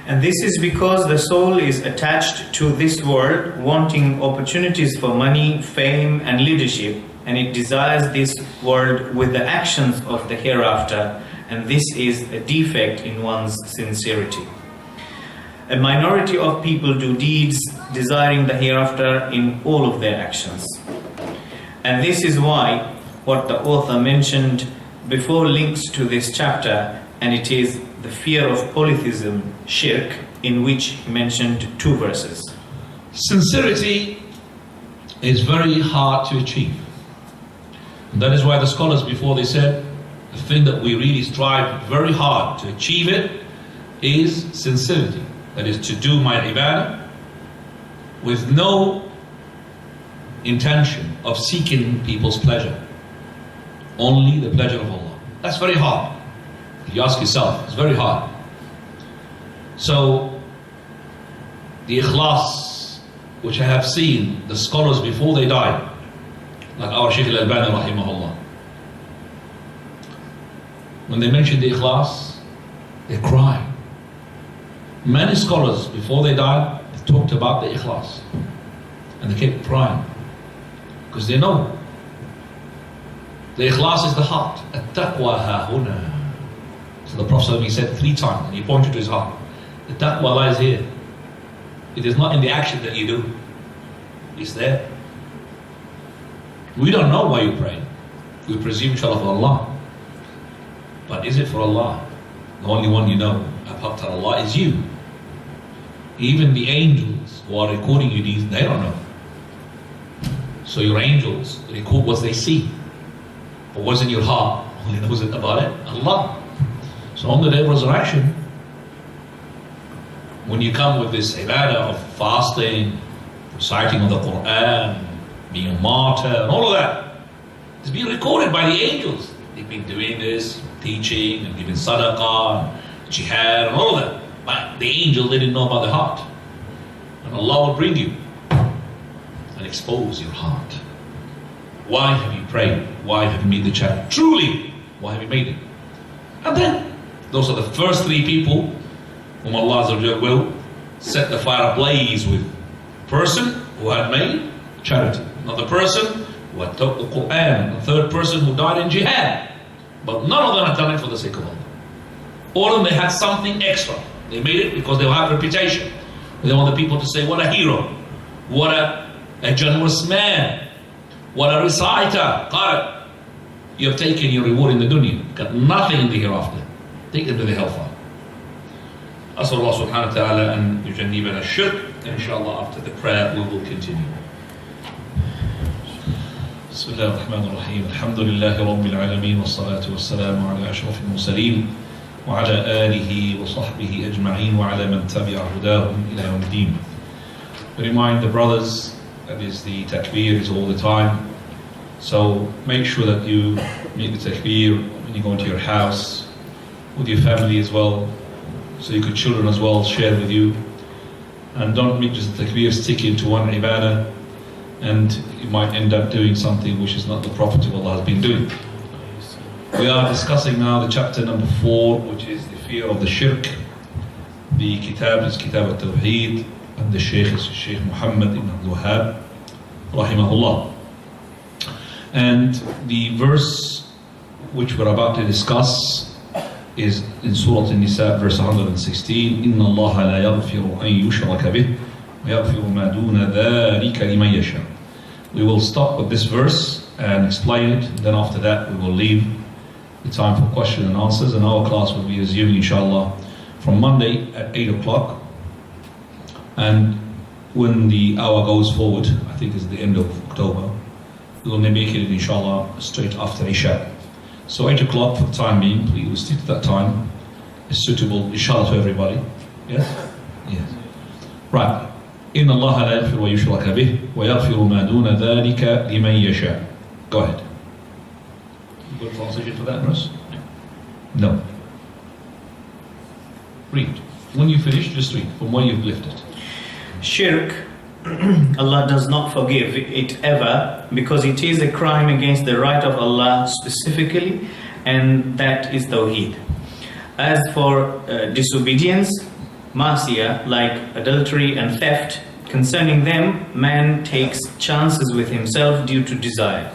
B: And this is because the soul is attached to this world, wanting opportunities for money, fame, and leadership, and it desires this world with the actions of the hereafter, and this is a defect in one's sincerity. A minority of people do deeds desiring the hereafter in all of their actions. And this is why what the author mentioned before links to this chapter, and it is the fear of polytheism, shirk, in which he mentioned 2 verses.
A: Sincerity is very hard to achieve. And that is why the scholars before, they said the thing that we really strive very hard to achieve it is sincerity. That is to do my ibadah with no intention of seeking people's pleasure, only the pleasure of Allah. That's very hard. If you ask yourself, it's very hard. So the ikhlas, which I have seen the scholars before they died, like our Shaykh Al-Albani rahimahullah, when they mention the ikhlas, they cry. Many scholars before they died They talked about the ikhlas. And they kept crying. Because they know. The ikhlas is the heart. At-Taqwa ha-huna. So the Prophet said 3 times, and he pointed to his heart. The taqwa lies here. It is not in the action that you do. It's there. We don't know why you pray. We presume inshallah for Allah. But is it for Allah? The only one you know apart from Allah is you. Even the angels who are recording you these, they don't know. So your angels record what they see. But what's in your heart? Only knows it about it Allah. So on the day of resurrection, when you come with this ibadah of fasting, reciting of the Quran, being a martyr, and all of that, it's being recorded by the angels. They've been doing this, teaching and giving sadaqah, and jihad, and all of that. But the angel didn't know about the heart. And Allah will bring you and expose your heart. Why have you prayed? Why have you made the chapter? Truly, why have you made it? And then, those are the first 3 people whom Allah will set the fire ablaze with. Person who had made charity. Another person who had taught the Quran. A third person who died in jihad. But none of them had done it for the sake of Allah. All of them, they had something extra. They made it because they have reputation. They want the people to say, what a hero. What a generous man. What a reciter. Qari. You have taken your reward in the dunya. Got nothing in the hereafter. Take them to the hellfire. أسأل الله سبحانه وتعالى أن يجنبنا الشرك. Inshallah, after the prayer we will continue. بسم الله الرحمن الرحيم. الحمد لله رب العالمين والصلاة والسلام على أشرف المرسلين وعلى آله وصحبه أجمعين وعلى من تبع هداهم إلى يوم الدين. We remind the brothers that is the takbir is all the time. So make sure that you make the takbir when you go into your house, with your family as well, so your children as well share with you. And don't make just the takbir stick into one ibadah, and you might end up doing something which is not the Prophet of Allah has been doing. We are discussing now the chapter number 4, which is the fear of the shirk. The Kitab is Kitaab At-Tawheed, and the Shaykh is Shaykh Muhammad ibn Al-Wahhaab, rahimahullah. And the verse which we're about to discuss is in Surah An-Nisa, verse 116. إِنَّ اللَّهَ لَا يَغْفِرُ أَن يُشْرَكَ بِهِ وَيَغْفِرُ مَا دُونَ ذَلِكَ لِمَن يَشَاءُ. We will stop with this verse and explain it. Then after that we will leave the time for question and answers. And our class will be resuming inshallah from Monday at 8 o'clock. And when the hour goes forward, I think it's the end of October, we will make it inshallah straight after Isha. So 8 o'clock for the time being, please we'll stick to that time. It's suitable inshallah to everybody. Yes? Yes. Right. إِنَّ اللَّهَ لَا يَغْفِرُ وَيُشْرَكَ بِهِ وَيَغْفِرُ مَا دُونَ ذَلِكَ لِمَن يَشَاءُ. Go ahead. Good translation for that verse? No. Read. When you finish, just read from where you've lifted.
B: Shirk, Allah does not forgive it ever, because it is a crime against the right of Allah specifically, and that is Tawheed. As for disobedience, Masiyah, like adultery and theft, concerning them, man takes chances with himself due to desire.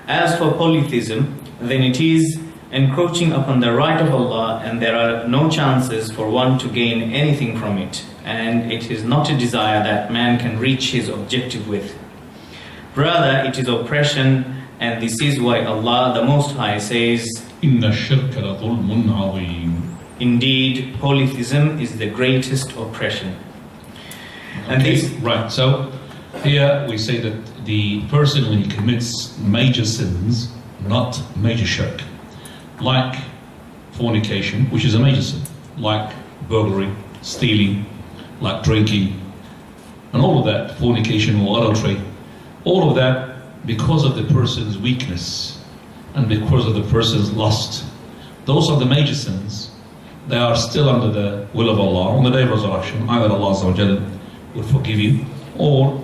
B: As for polytheism, then it is encroaching upon the right of Allah, and there are no chances for one to gain anything from it, and it is not a desire that man can reach his objective with. Rather, it is oppression, and this is why Allah the Most High says,
A: إِنَّ الشِّرْكَ لَظُلْمٌ عَظِيمٌ.
B: Indeed, polytheism is the greatest oppression. And
A: Okay,
B: this,
A: right, so here we say that the person, when he commits major sins, not major shirk, like fornication, which is a major sin, like burglary, stealing, like drinking, and all of that, fornication or adultery, all of that because of the person's weakness and because of the person's lust. Those are the major sins. They are still under the will of Allah. On the day of resurrection, either Allah Azza wa Jalla will forgive you, or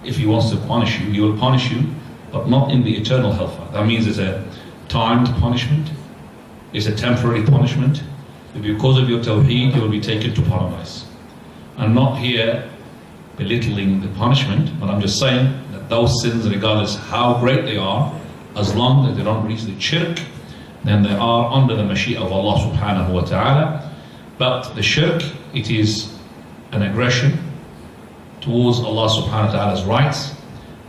A: if He wants to punish you, He will punish you, but not in the eternal hellfire. That means it's a timed punishment, it's a temporary punishment. Because of your Tawheed, you will be taken to paradise. I'm not here belittling the punishment, but I'm just saying that those sins, regardless how great they are, as long as they don't reach the shirk, then they are under the mashia of Allah subhanahu wa ta'ala. But the shirk, it is an aggression towards Allah subhanahu wa ta'ala's rights,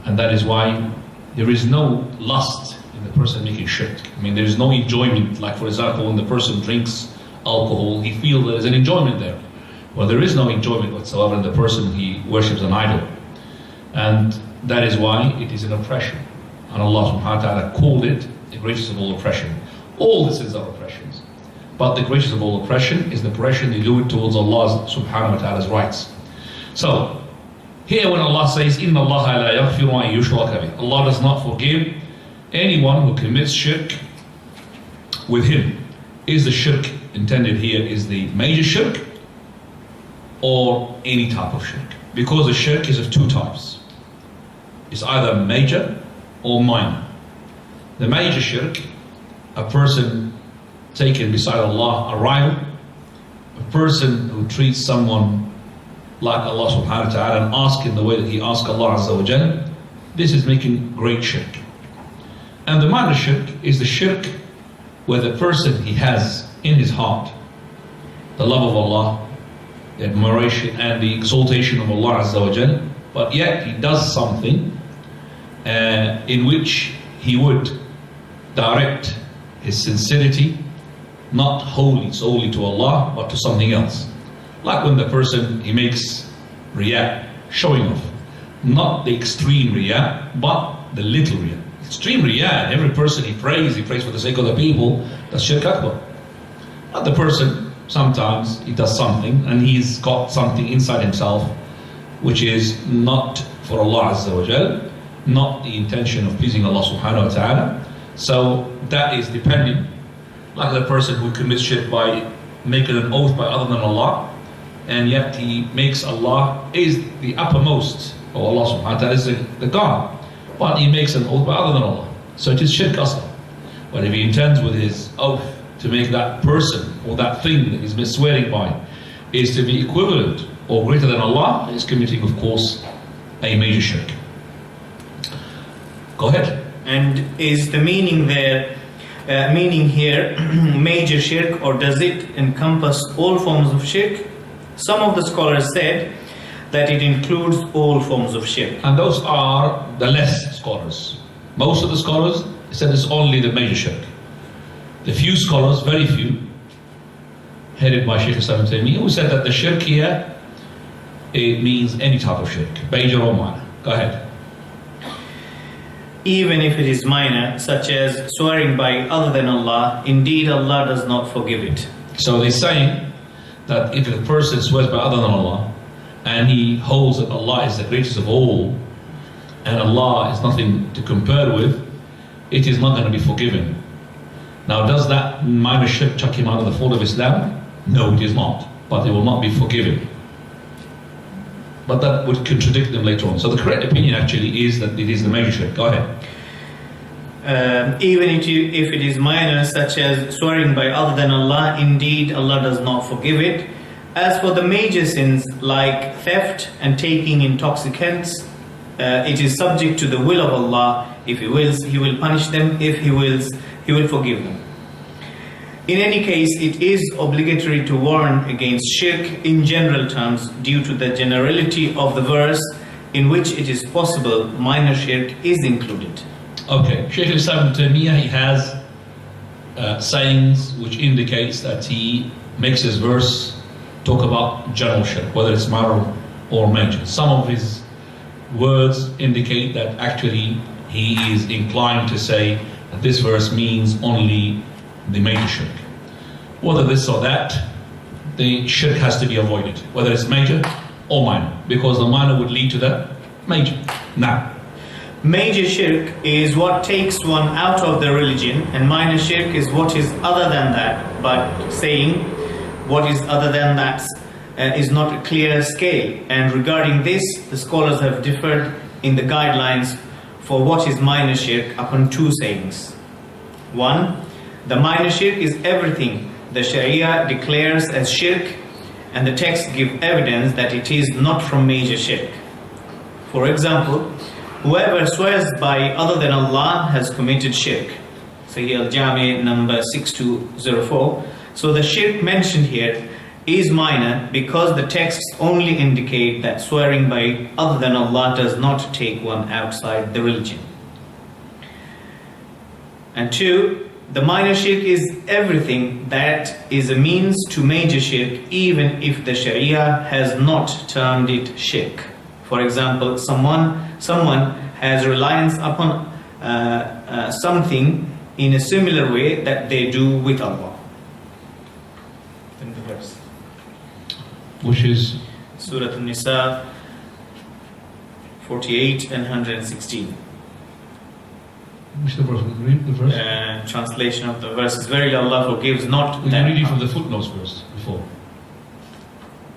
A: and that is why there is no lust in the person making shirk. I mean, there is no enjoyment. Like, for example, when the person drinks alcohol, he feels there is an enjoyment there. Well, there is no enjoyment whatsoever in the person he worships an idol. And that is why it is an oppression. And Allah subhanahu wa ta'ala called it the greatest of all oppression. All the sins are oppressions. But the greatest of all oppression is the oppression they do it towards Allah subhanahu wa ta'ala's rights. So, here when Allah says, Inna Allah la yaghfiru an yushraka bih, Allah does not forgive anyone who commits shirk with Him. Is the shirk intended here is the major shirk or any type of shirk? Because the shirk is of two types. It's either major or minor. The major shirk, a person taken beside Allah, a rival, a person who treats someone like Allah subhanahu wa ta'ala and asks in the way that he asks Allah azza wa jalla, this is making great shirk. And the minor shirk is the shirk where the person, he has in his heart the love of Allah, the admiration and the exaltation of Allah azza wa jalla, but yet he does something in which he would direct his sincerity not wholly solely to Allah but to something else. Like when the person, he makes riyah, showing off, not the extreme riyah but the little riyah. Extreme riyah, every person he prays for the sake of the people, that's shirk akbar. But the person, sometimes he does something and he's got something inside himself which is not for Allah azza wa jal, not the intention of pleasing Allah subhanahu wa ta'ala. So that is depending, like the person who commits shirk by making an oath by other than Allah, and yet he makes Allah is the uppermost, or Allah subhanahu wa ta'ala is the God, but he makes an oath by other than Allah. So it is shirk asghar. But if he intends with his oath to make that person or that thing that he's swearing by is to be equivalent or greater than Allah, he's committing, of course, a major shirk. Go ahead.
B: And is the meaning there, meaning here, major shirk, or does it encompass all forms of shirk? Some of the scholars said that it includes all forms of shirk.
A: And those are the less scholars. Most of the scholars said it's only the major shirk. The few scholars, very few, headed by Shaykh Islam Taymiyyah, who said that the shirk here, it means any type of shirk, major or minor. Go ahead.
B: Even if it is minor, such as swearing by other than Allah, indeed Allah does not forgive it.
A: So they're saying that if a person swears by other than Allah and he holds that Allah is the greatest of all and Allah is nothing to compare with, it is not going to be forgiven. Now, does that minor shirk chuck him out of the fold of Islam? No, it is not. But it will not be forgiven. But that would contradict them later on. So the correct opinion actually is that it is the major shirk. Go ahead.
B: Even if it is minor, such as swearing by other than Allah, indeed Allah does not forgive it. As for the major sins like theft and taking intoxicants, it is subject to the will of Allah. If He wills, He will punish them. If He wills, He will forgive them. In any case, it is obligatory to warn against shirk in general terms due to the generality of the verse in which it is possible minor shirk is included.
A: Okay, Shaykh Islam Taymiyyah, he has sayings which indicates that he makes his verse talk about general shirk, whether it's minor or major. Some of his words indicate that actually he is inclined to say that this verse means only the major shirk. Whether this or that, the shirk has to be avoided, whether it's major or minor, because the minor would lead to the major. Now,
B: major shirk is what takes one out of the religion, and minor shirk is what is other than that. But saying what is other than that is not a clear scale. And regarding this, the scholars have differed in the guidelines for what is minor shirk upon two sayings. One, the minor shirk is everything the Sharia declares as shirk and the texts give evidence that it is not from major shirk. For example, whoever swears by other than Allah has committed shirk. Sahih al-Jami number 6204. So the shirk mentioned here is minor because the texts only indicate that swearing by other than Allah does not take one outside the religion. And 2, the minor shirk is everything that is a means to major shirk, even if the Sharia has not termed it shirk. For example, someone has reliance upon something in a similar way that they do with Allah. In the verse,
A: which is
B: Surah An-Nisa 48 and 116.
A: Which the verse? Read the verse.
B: Translation of the verse is, verily Allah forgives not.
A: Were you reading from the footnotes first before?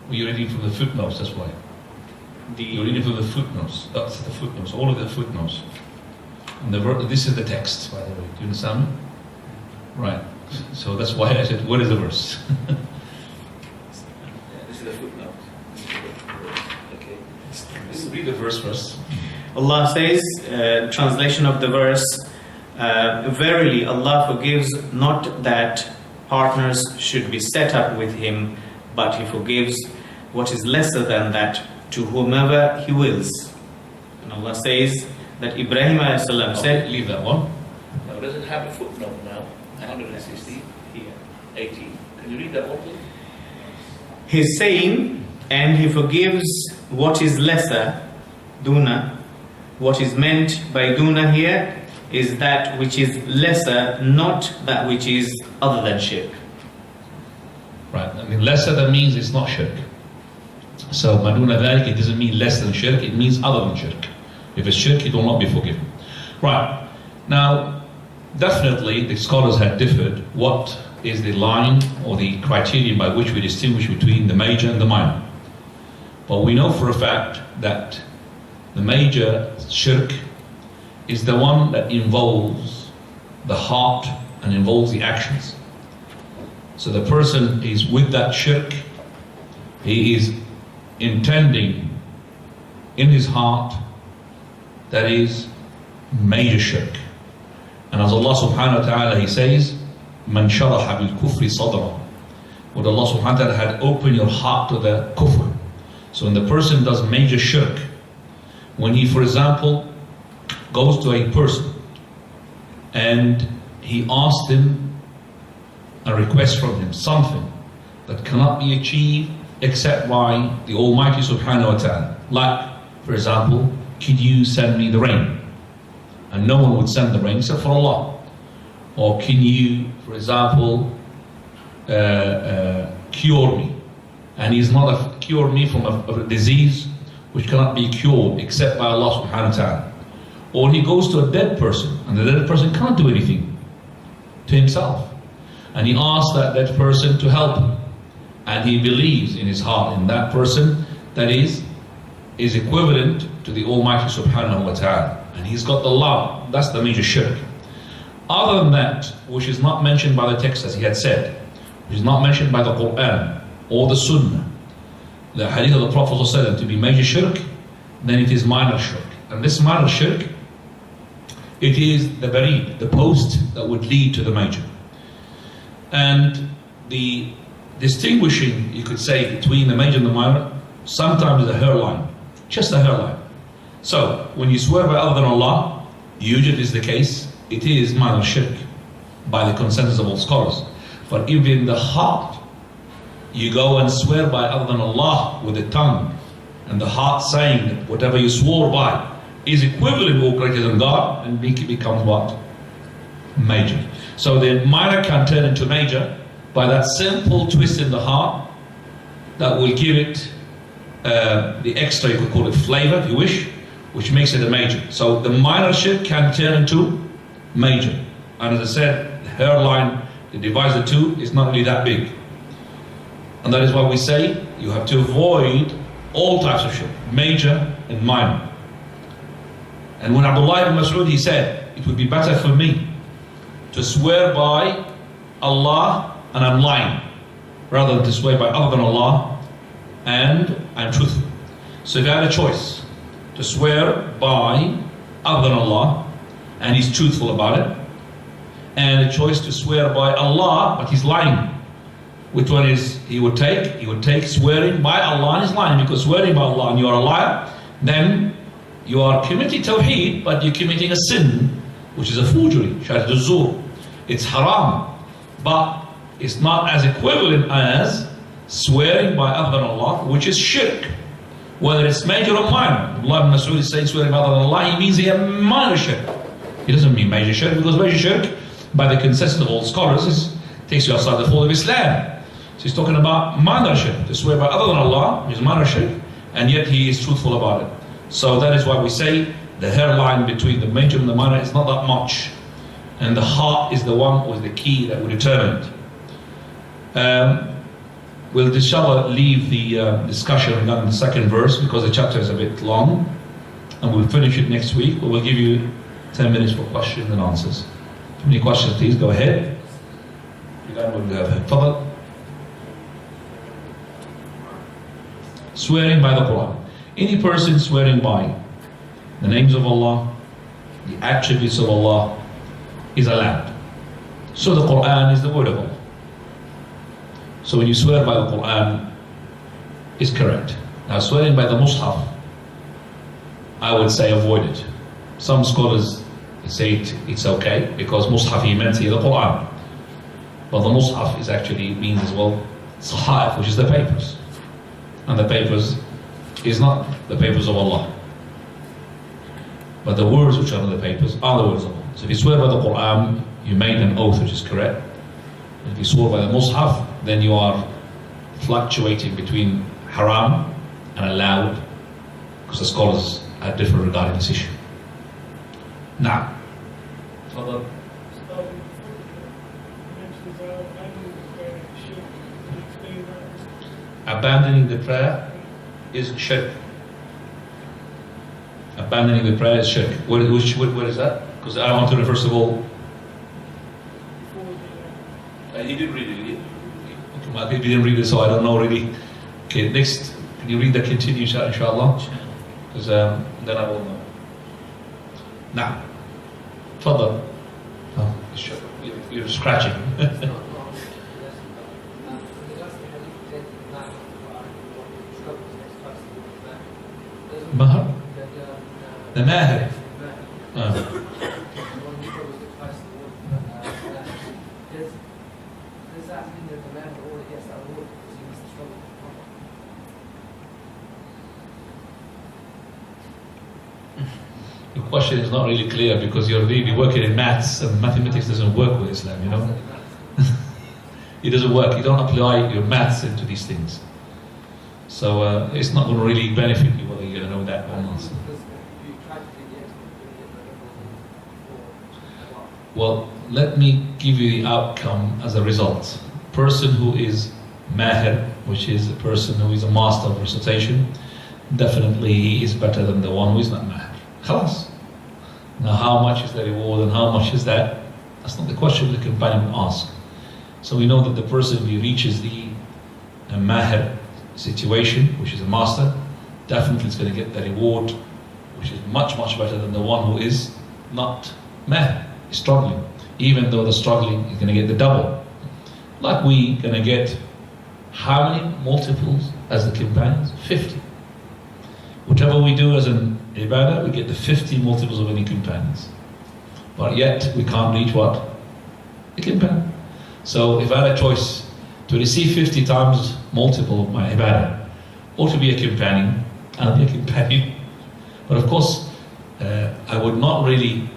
A: Were you reading from the footnotes? That's why. You're reading from the footnotes. That's the footnotes. All of the footnotes. And this is the text, by the way. Do you understand me? Right. So that's why I said, what is the verse?
B: This is the footnote. Okay.
A: Let's read the verse first.
B: Allah says, translation of the verse, verily Allah forgives not that partners should be set up with Him, but He forgives what is lesser than that to whomever He wills. And Allah says that Ibrahim a.s. said,
A: leave that one.
C: Now, does it have a footnote now? 160,
B: here,
C: 80. Can you read that one, please?
B: He's saying, and He forgives what is lesser, duna. What is meant by duna here is that which is lesser, not that which is other than shirk.
A: Right. I mean, lesser, that means it's not shirk. So, maduna dhalik, it doesn't mean less than shirk, it means other than shirk. If it's shirk, it will not be forgiven. Right. Now, definitely the scholars had differed what is the line or the criterion by which we distinguish between the major and the minor. But we know for a fact that the major shirk is the one that involves the heart and involves the actions. So the person is with that shirk, he is intending in his heart, that is major shirk. And as Allah subhanahu wa ta'ala, He says, Man sharaha bil kufri sadra. Would Allah subhanahu wa ta'ala had opened your heart to the kufr. So when the person does major shirk, when he, for example, goes to a person and he asks him a request from him, something that cannot be achieved except by the Almighty subhanahu wa ta'ala. Like, for example, could you send me the rain? And no one would send the rain except for Allah. Or can you, for example, cure me? And He's not cure me from a disease which cannot be cured except by Allah subhanahu wa ta'ala. Or he goes to a dead person, and the dead person can't do anything to himself. And he asks that dead person to help him. And he believes in his heart in that person that is equivalent to the Almighty subhanahu wa ta'ala. And he's got the love. That's the major shirk. Other than that, which is not mentioned by the text as he had said, which is not mentioned by the Quran or the Sunnah, the hadith of the Prophet ﷺ, to be major shirk, then it is minor shirk. And this minor shirk, it is the barid, the post that would lead to the major. And the distinguishing, you could say, between the major and the minor, sometimes is a hairline, just a hairline. So, when you swear by other than Allah, usually is the case, it is minor shirk, by the consensus of all scholars. But if in the heart, you go and swear by other than Allah with the tongue, and the heart saying that whatever you swore by is equivalent or greater than God, and it becomes what? Major. So the minor can turn into major by that simple twist in the heart that will give it the extra, you could call it flavor if you wish, which makes it a major. So the minor shirk can turn into major. And as I said, the hairline, the divisor two, is not really that big. And that is why we say you have to avoid all types of shirk, major and minor. And when Abdullah ibn Mas'ud, he said, it would be better for me to swear by Allah and I'm lying, rather than to swear by other than Allah and I'm truthful. So if you had a choice to swear by other than Allah, and he's truthful about it, and a choice to swear by Allah, but he's lying, which one is he would take? He would take swearing by Allah and he's lying, because swearing by Allah and you are a liar, then you are committing Tawheed, but you're committing a sin, which is a forgery, Shahadat al-Zur. It's haram, but it's not as equivalent as swearing by other than Allah, which is shirk, whether it's major or minor. Abdullah ibn Mas'ud is saying swearing by other than Allah, he means a minor shirk. He doesn't mean major shirk, because major shirk, by the consensus of all scholars, takes you outside the fold of Islam. So he's talking about minor shirk, to swear by other than Allah is minor shirk, and yet he is truthful about it. So that is why we say the hairline between the major and the minor is not that much, and the heart is the one with the key that will determine it. We'll inshallah leave the discussion regarding the second verse because the chapter is a bit long, and we'll finish it next week. But we'll give you 10 minutes for questions and answers. Any questions, please go ahead. Swearing by the Quran. Any person swearing by the names of Allah, the attributes of Allah, is allowed. So the Quran is the word of Allah. So when you swear by the Quran, it's correct. Now swearing by the Mus'haf, I would say avoid it. Some scholars say it's okay, because Mus'haf he meant here the Quran. But the Mus'haf is actually means as well Sahaf, which is the papers. And the papers is not the papers of Allah, but the words which are in the papers are the words of Allah. So if you swear by the Quran, you made an oath which is correct. If you swore by the Mus'haf, then you are fluctuating between haram and allowed, because the scholars are different regarding this issue. Now, abandoning the prayer is shirk. Abandoning the prayer is shirk. What is that? Because I want to know, first of all, he didn't read it, did he? Maybe he didn't read it, so I don't know really. Okay, next, can you read the continue, inshallah? Because then I will know. Now, further. Oh, you're scratching. Mahar? The Mahar. Your question is not really clear because you're really working in maths, and mathematics doesn't work with Islam, you know. It doesn't work. You don't apply your maths into these things. So it's not going to really benefit you whether you're going to know that or not. Well, let me give you the outcome as a result. Person who is mahir, which is a person who is a master of recitation, definitely he is better than the one who is not mahir. Khalas. Now how much is the reward and how much is that? That's not the question the companion would ask. So we know that the person who reaches the mahir situation, which is a master, definitely is going to get the reward, which is much, much better than the one who is not mahir, is struggling. Even though the struggling is going to get the double. Like we going to get how many multiples as the companions? 50. Whatever we do as an ibadah, we get the 50 multiples of any companions. But yet we can't reach what? The companion. So if I had a choice to receive 50 times multiple of my ibadah, or to be a companion, I'll be a companion. But of course, I would not really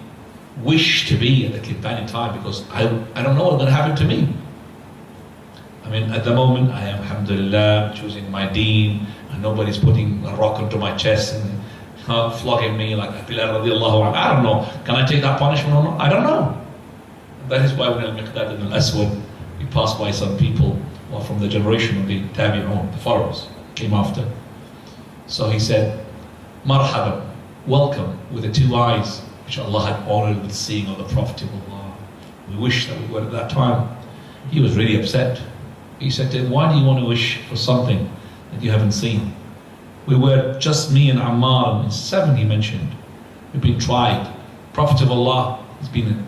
A: wish to be at the companion time because I don't know what's going to happen to me. I mean, at the moment, I am, alhamdulillah, choosing my deen, and nobody's putting a rock onto my chest and flogging me like Bilal radiallahu anhu. I don't know. Can I take that punishment or not? I don't know. That is why when Al-Miqdad ibn al-Aswad, we passed by some people who are from the generation of the Tabi'un, the followers, came after. So he said, Marhaban, welcome, with the two eyes, which Allah had honored with seeing of the Prophet of Allah. We wish that we were at that time. He was really upset. He said to him, why do you want to wish for something that you haven't seen. We were just me and Ammar, and 7 he mentioned. We've been tried. Prophet of Allah has been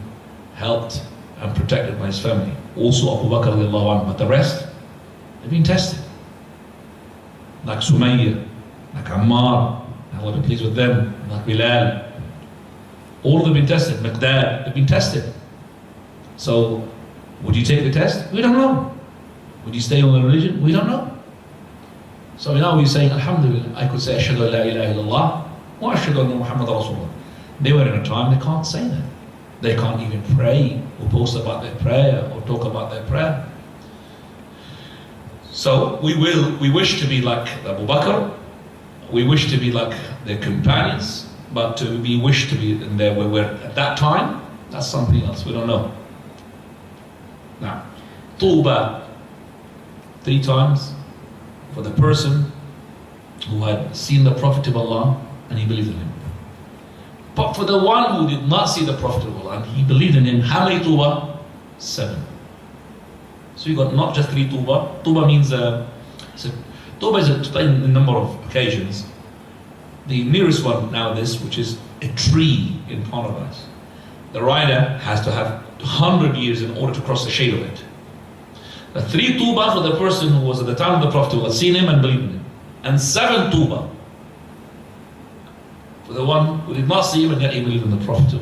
A: helped and protected by his family. Also Abu Bakr radiallahu anhu, but the rest, they've been tested. Like Sumayya, like Ammar, Allah be pleased with them, like Bilal. All of them have been tested. Miqdad, they've been tested. So, would you take the test? We don't know. Would you stay on the religion? We don't know. So now we're saying, Alhamdulillah, I could say, Ashhadu an la ilaha illallah, wa ashhadu anna Muhammad Rasulullah. They were in a time they can't say that. They can't even pray, or post about their prayer, or talk about their prayer. So we wish to be like Abu Bakr, we wish to be like their companions, but we wish to be in there where we're at that time, that's something else, we don't know. Now, Tuba, 3 times for the person who had seen the Prophet of Allah and he believed in him. But for the one who did not see the Prophet of Allah and he believed in him, how many Tuba? 7. So you got not just 3 Tuba. Tuba means, Tuba is explained in a number of occasions. The nearest one now this, which is a tree in paradise. The rider has to have 100 years in order to cross the shade of it. The 3 Tuba for the person who was at the time of the Prophet who had seen him and believed in him. And 7 Tuba for the one who did not see him and yet he believed in the Prophet.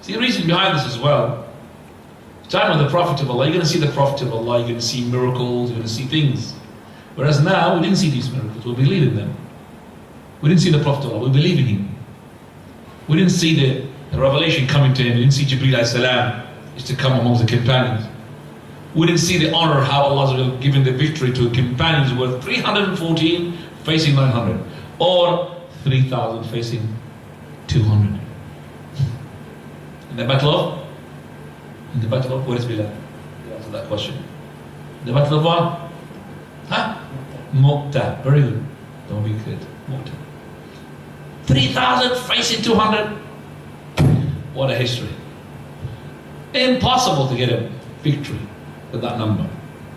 A: See the reason behind this as well. The time of the Prophet of Allah, you're going to see the Prophet of Allah, you're going to see miracles, you're going to see things. Whereas now, we didn't see these miracles, we believe in them. We didn't see the Prophet of Allah, we believe in him. We didn't see the revelation coming to him, we didn't see Jibreel alayhi salam used to come amongst the companions. We didn't see the honor how Allah has given the victory to companions who were 314 facing 900, or 3,000 facing 200. In the battle of? Where is Bilal? Answer that question. The battle of what? Huh? Mu'tah. Very good. Don't be good. Mu'tah. 3,000 facing 200. What a history. Impossible to get a victory with that number.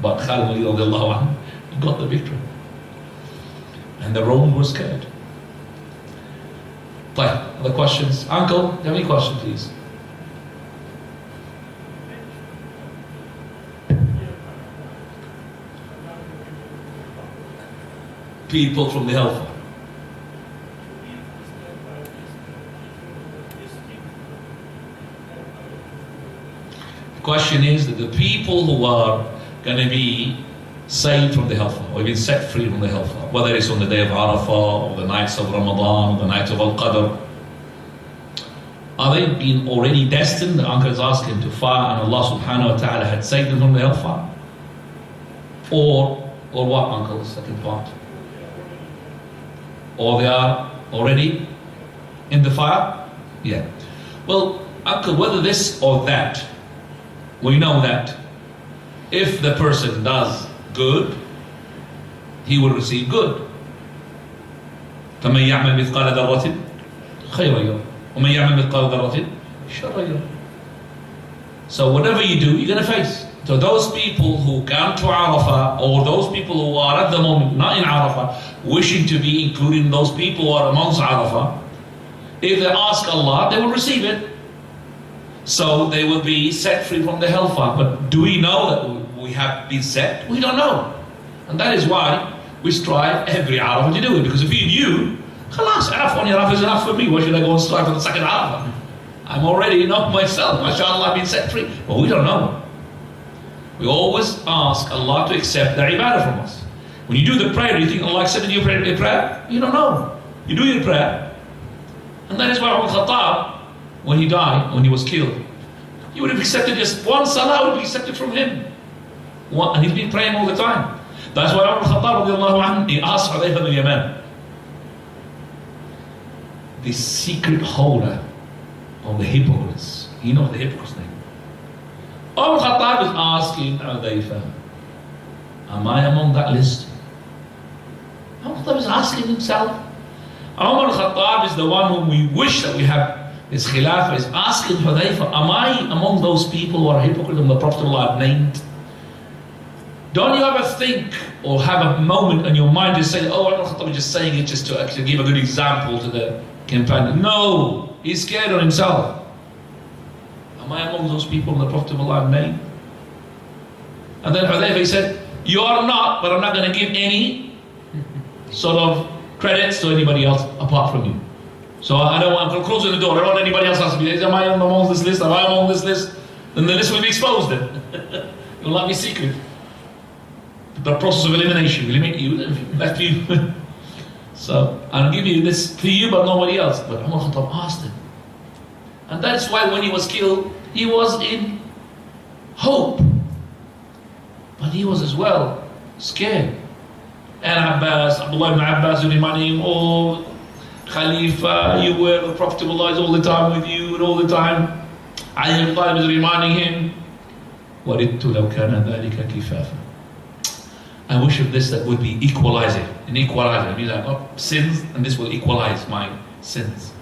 A: But Khalid radiallahu anhu, he got the victory. And the Romans were scared. Other questions? Uncle, do you have any questions, please? People from the hellfire. The question is that the people who are going to be saved from the hellfire, or even set free from the hellfire, whether it's on the day of Arafah, or the nights of Ramadan, or the night of Al-Qadr, are they being already destined? The uncle is asking to fire, and Allah subhanahu wa ta'ala had saved them from the hellfire? Or what, uncle? The second part. Or they are already in the fire? Yeah. Well, uncle, whether this or that, we know that if the person does good, he will receive good. فَمَنْ يَعْمَلْ مِثْقَالَ ذَرَّةٍ خَيْرًا يَرَهُ وَمَنْ يَعْمَلْ مِثْقَالَ ذَرَّةٍ شَرًّا يَرَهُ. So whatever you do, you're going to face. So those people who come to Arafah, or those people who are at the moment not in Arafah, wishing to be included in those people who are amongst Arafah, if they ask Allah, they will receive it. So they will be set free from the hellfire. But do we know that we have been set? We don't know. And that is why we strive every Arafah to do it. Because if you knew, khalas, Arafah is enough for me. Why should I go and strive for the second Arafah? I'm already enough myself. MashaAllah, I've been set free. But we don't know. We always ask Allah to accept the ibadah from us. When you do the prayer, you think Allah accepted your prayer? You don't know. You do your prayer. And that is why Umar Khattab, when he died, when he was killed, he would have accepted just one salah would be accepted from him. And he's been praying all the time. That's why Umar Khattab radiallahu anhu, he asked Hudayfa bin Yaman, the secret holder of the hypocrites. You know the hypocrite's name. Umar Khattab is asking Hudayfa, am I among that list? Umar Khattab is asking himself. Umar Khattab is the one whom we wish that we have his khilafah, is asking Hudayfa, am I among those people who are hypocrites whom the Prophet of Allah had named? Don't you ever think or have a moment in your mind to say, oh, Umar al-Khattab is just saying it just to actually give a good example to the companion. No, he's scared on himself. Am I among those people the Prophet of Allah made? And then Hudayfa, he said, you are not, but I'm not going to give any sort of credits to anybody else apart from you. So I don't want, I'm closing the door, I don't want anybody else to be, am I among this list, am I among this list? Then the list will be exposed then. It will not be secret. The process of elimination will eliminate you, left you. So I'll give you this to you, but nobody else. But Umar Khattab asked him. And that's why when he was killed, he was in hope. But he was as well scared. And Abbas, Abdullah ibn Abbas, reminding him, oh, Khalifa, you were the Prophet of Allah is all the time with you and all the time. Ali ibn Talib is reminding him, وَرِدْتُ لَوْ كَانَ ذَلِكَ كِفَافًا. I wish of this that would be equalizing. An equalizer. It means I've got sins and this will equalize my sins.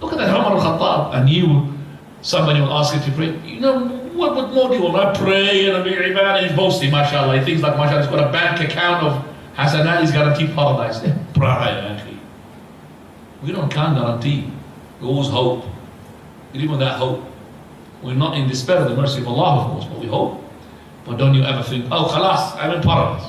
A: Look at that, Umar al-Khattab. And you, somebody will ask you to pray. You know, what more do you want? I pray and I be ibadah and he's boasting, mashallah. He thinks like, mashallah, he's got a bank account of hasanat, he's guaranteed paradise. Actually. We don't can't guarantee. We always hope. We live with that hope. We're not in despair of the mercy of Allah, of course, but we hope. But don't you ever think, oh, khalas, I'm in paradise.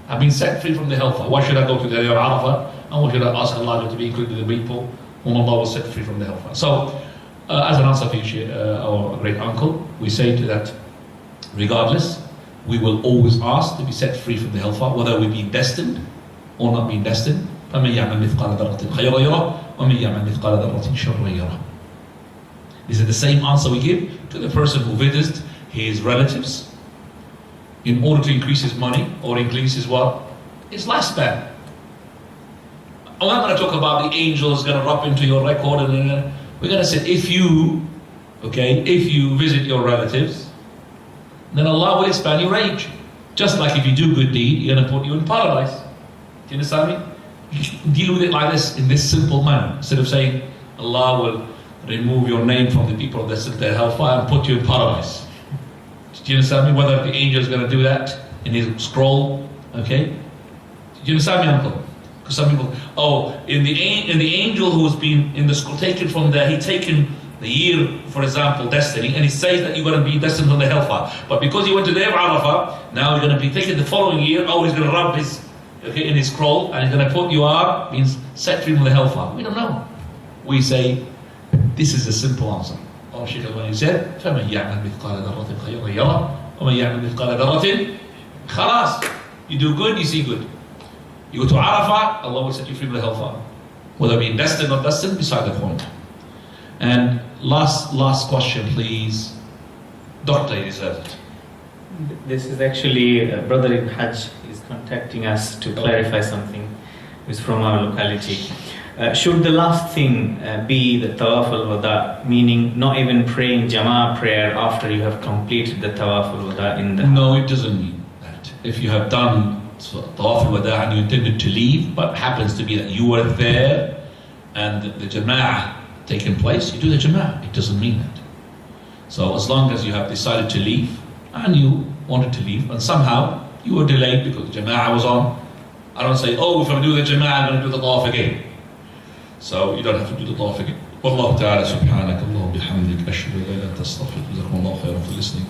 A: I've been set free from the hellfire. Why should I go to the day of Arafah? And why should I ask Allah to be included in the people whom Allah was set free from the hellfire? So, as an answer for you, our great uncle, we say to that, regardless, we will always ask to be set free from the hellfire, whether we be destined or not being destined. فَمَنْ يَعْمَلْ مِثْقَالَ ذَرَّةٍ خَيْرًا يَرَهُ وَمَنْ يَعْمَلْ مِثْقَالَ ذَرَّةٍ شَرًّا يَرَهُ. This is the same answer we give to the person who visits his relatives in order to increase his money or increase his what? His lifespan. I'm not going to talk about the angels going to rub into your record, and we're going to say if you visit your relatives, then Allah will expand your age. Just like if you do good deed, He's going to put you in paradise. Do you understand me? Deal with it like this, in this simple manner. Instead of saying Allah will remove your name from the people that sit there hellfire and put you in paradise. Do you understand me? Whether the angel is going to do that in his scroll, okay? Do you understand me, uncle? Because some people, in the angel who's been in the scroll, taken from there, he taken the year, for example, destiny, and he says that you're going to be destined from the hellfire. But because you went to the day of Arafah, now you're going to be taken the following year. He's going to rub his in his scroll, and he's going to put you are means set free from the hellfire. We don't know. We say this is a simple answer. Shaykh al-Bani said, فَمَنْ يَعْمَلْ مِثْقَالَ ذَرَّةٍ خَيْرًا يَرَهُ وَمَنْ يَعْمَلْ مِثْقَالَ ذَرَّةٍ خلاص. You do good, you see good. You go to Arafah, Allah will set you free from the hellfire. Whether being destined or not destined, beside the point. And last question, please. Doctor, you deserve it.
B: This is actually a brother in Hajj. He's contacting us to clarify something. He's from our locality. Should the last thing be the Tawaf al-Wada, meaning not even praying Jama'ah prayer after you have completed the Tawaf al-Wada in the...
A: No, it doesn't mean that. If you have done Tawaf al-Wada and you intended to leave, but happens to be that you were there and the Jama'ah taking place, you do the Jama'ah. It doesn't mean that. So as long as you have decided to leave and you wanted to leave and somehow you were delayed because the Jama'ah was on, I don't say, if I do the Jama'ah, I'm going to do the Tawaf again. So you don't have to do the Tawaf again. Wallahu ta'ala subhanak Allahumma bihamdik ashhadu an la ilaha illa anta astaghfiruka wa atubu ilayk for listening.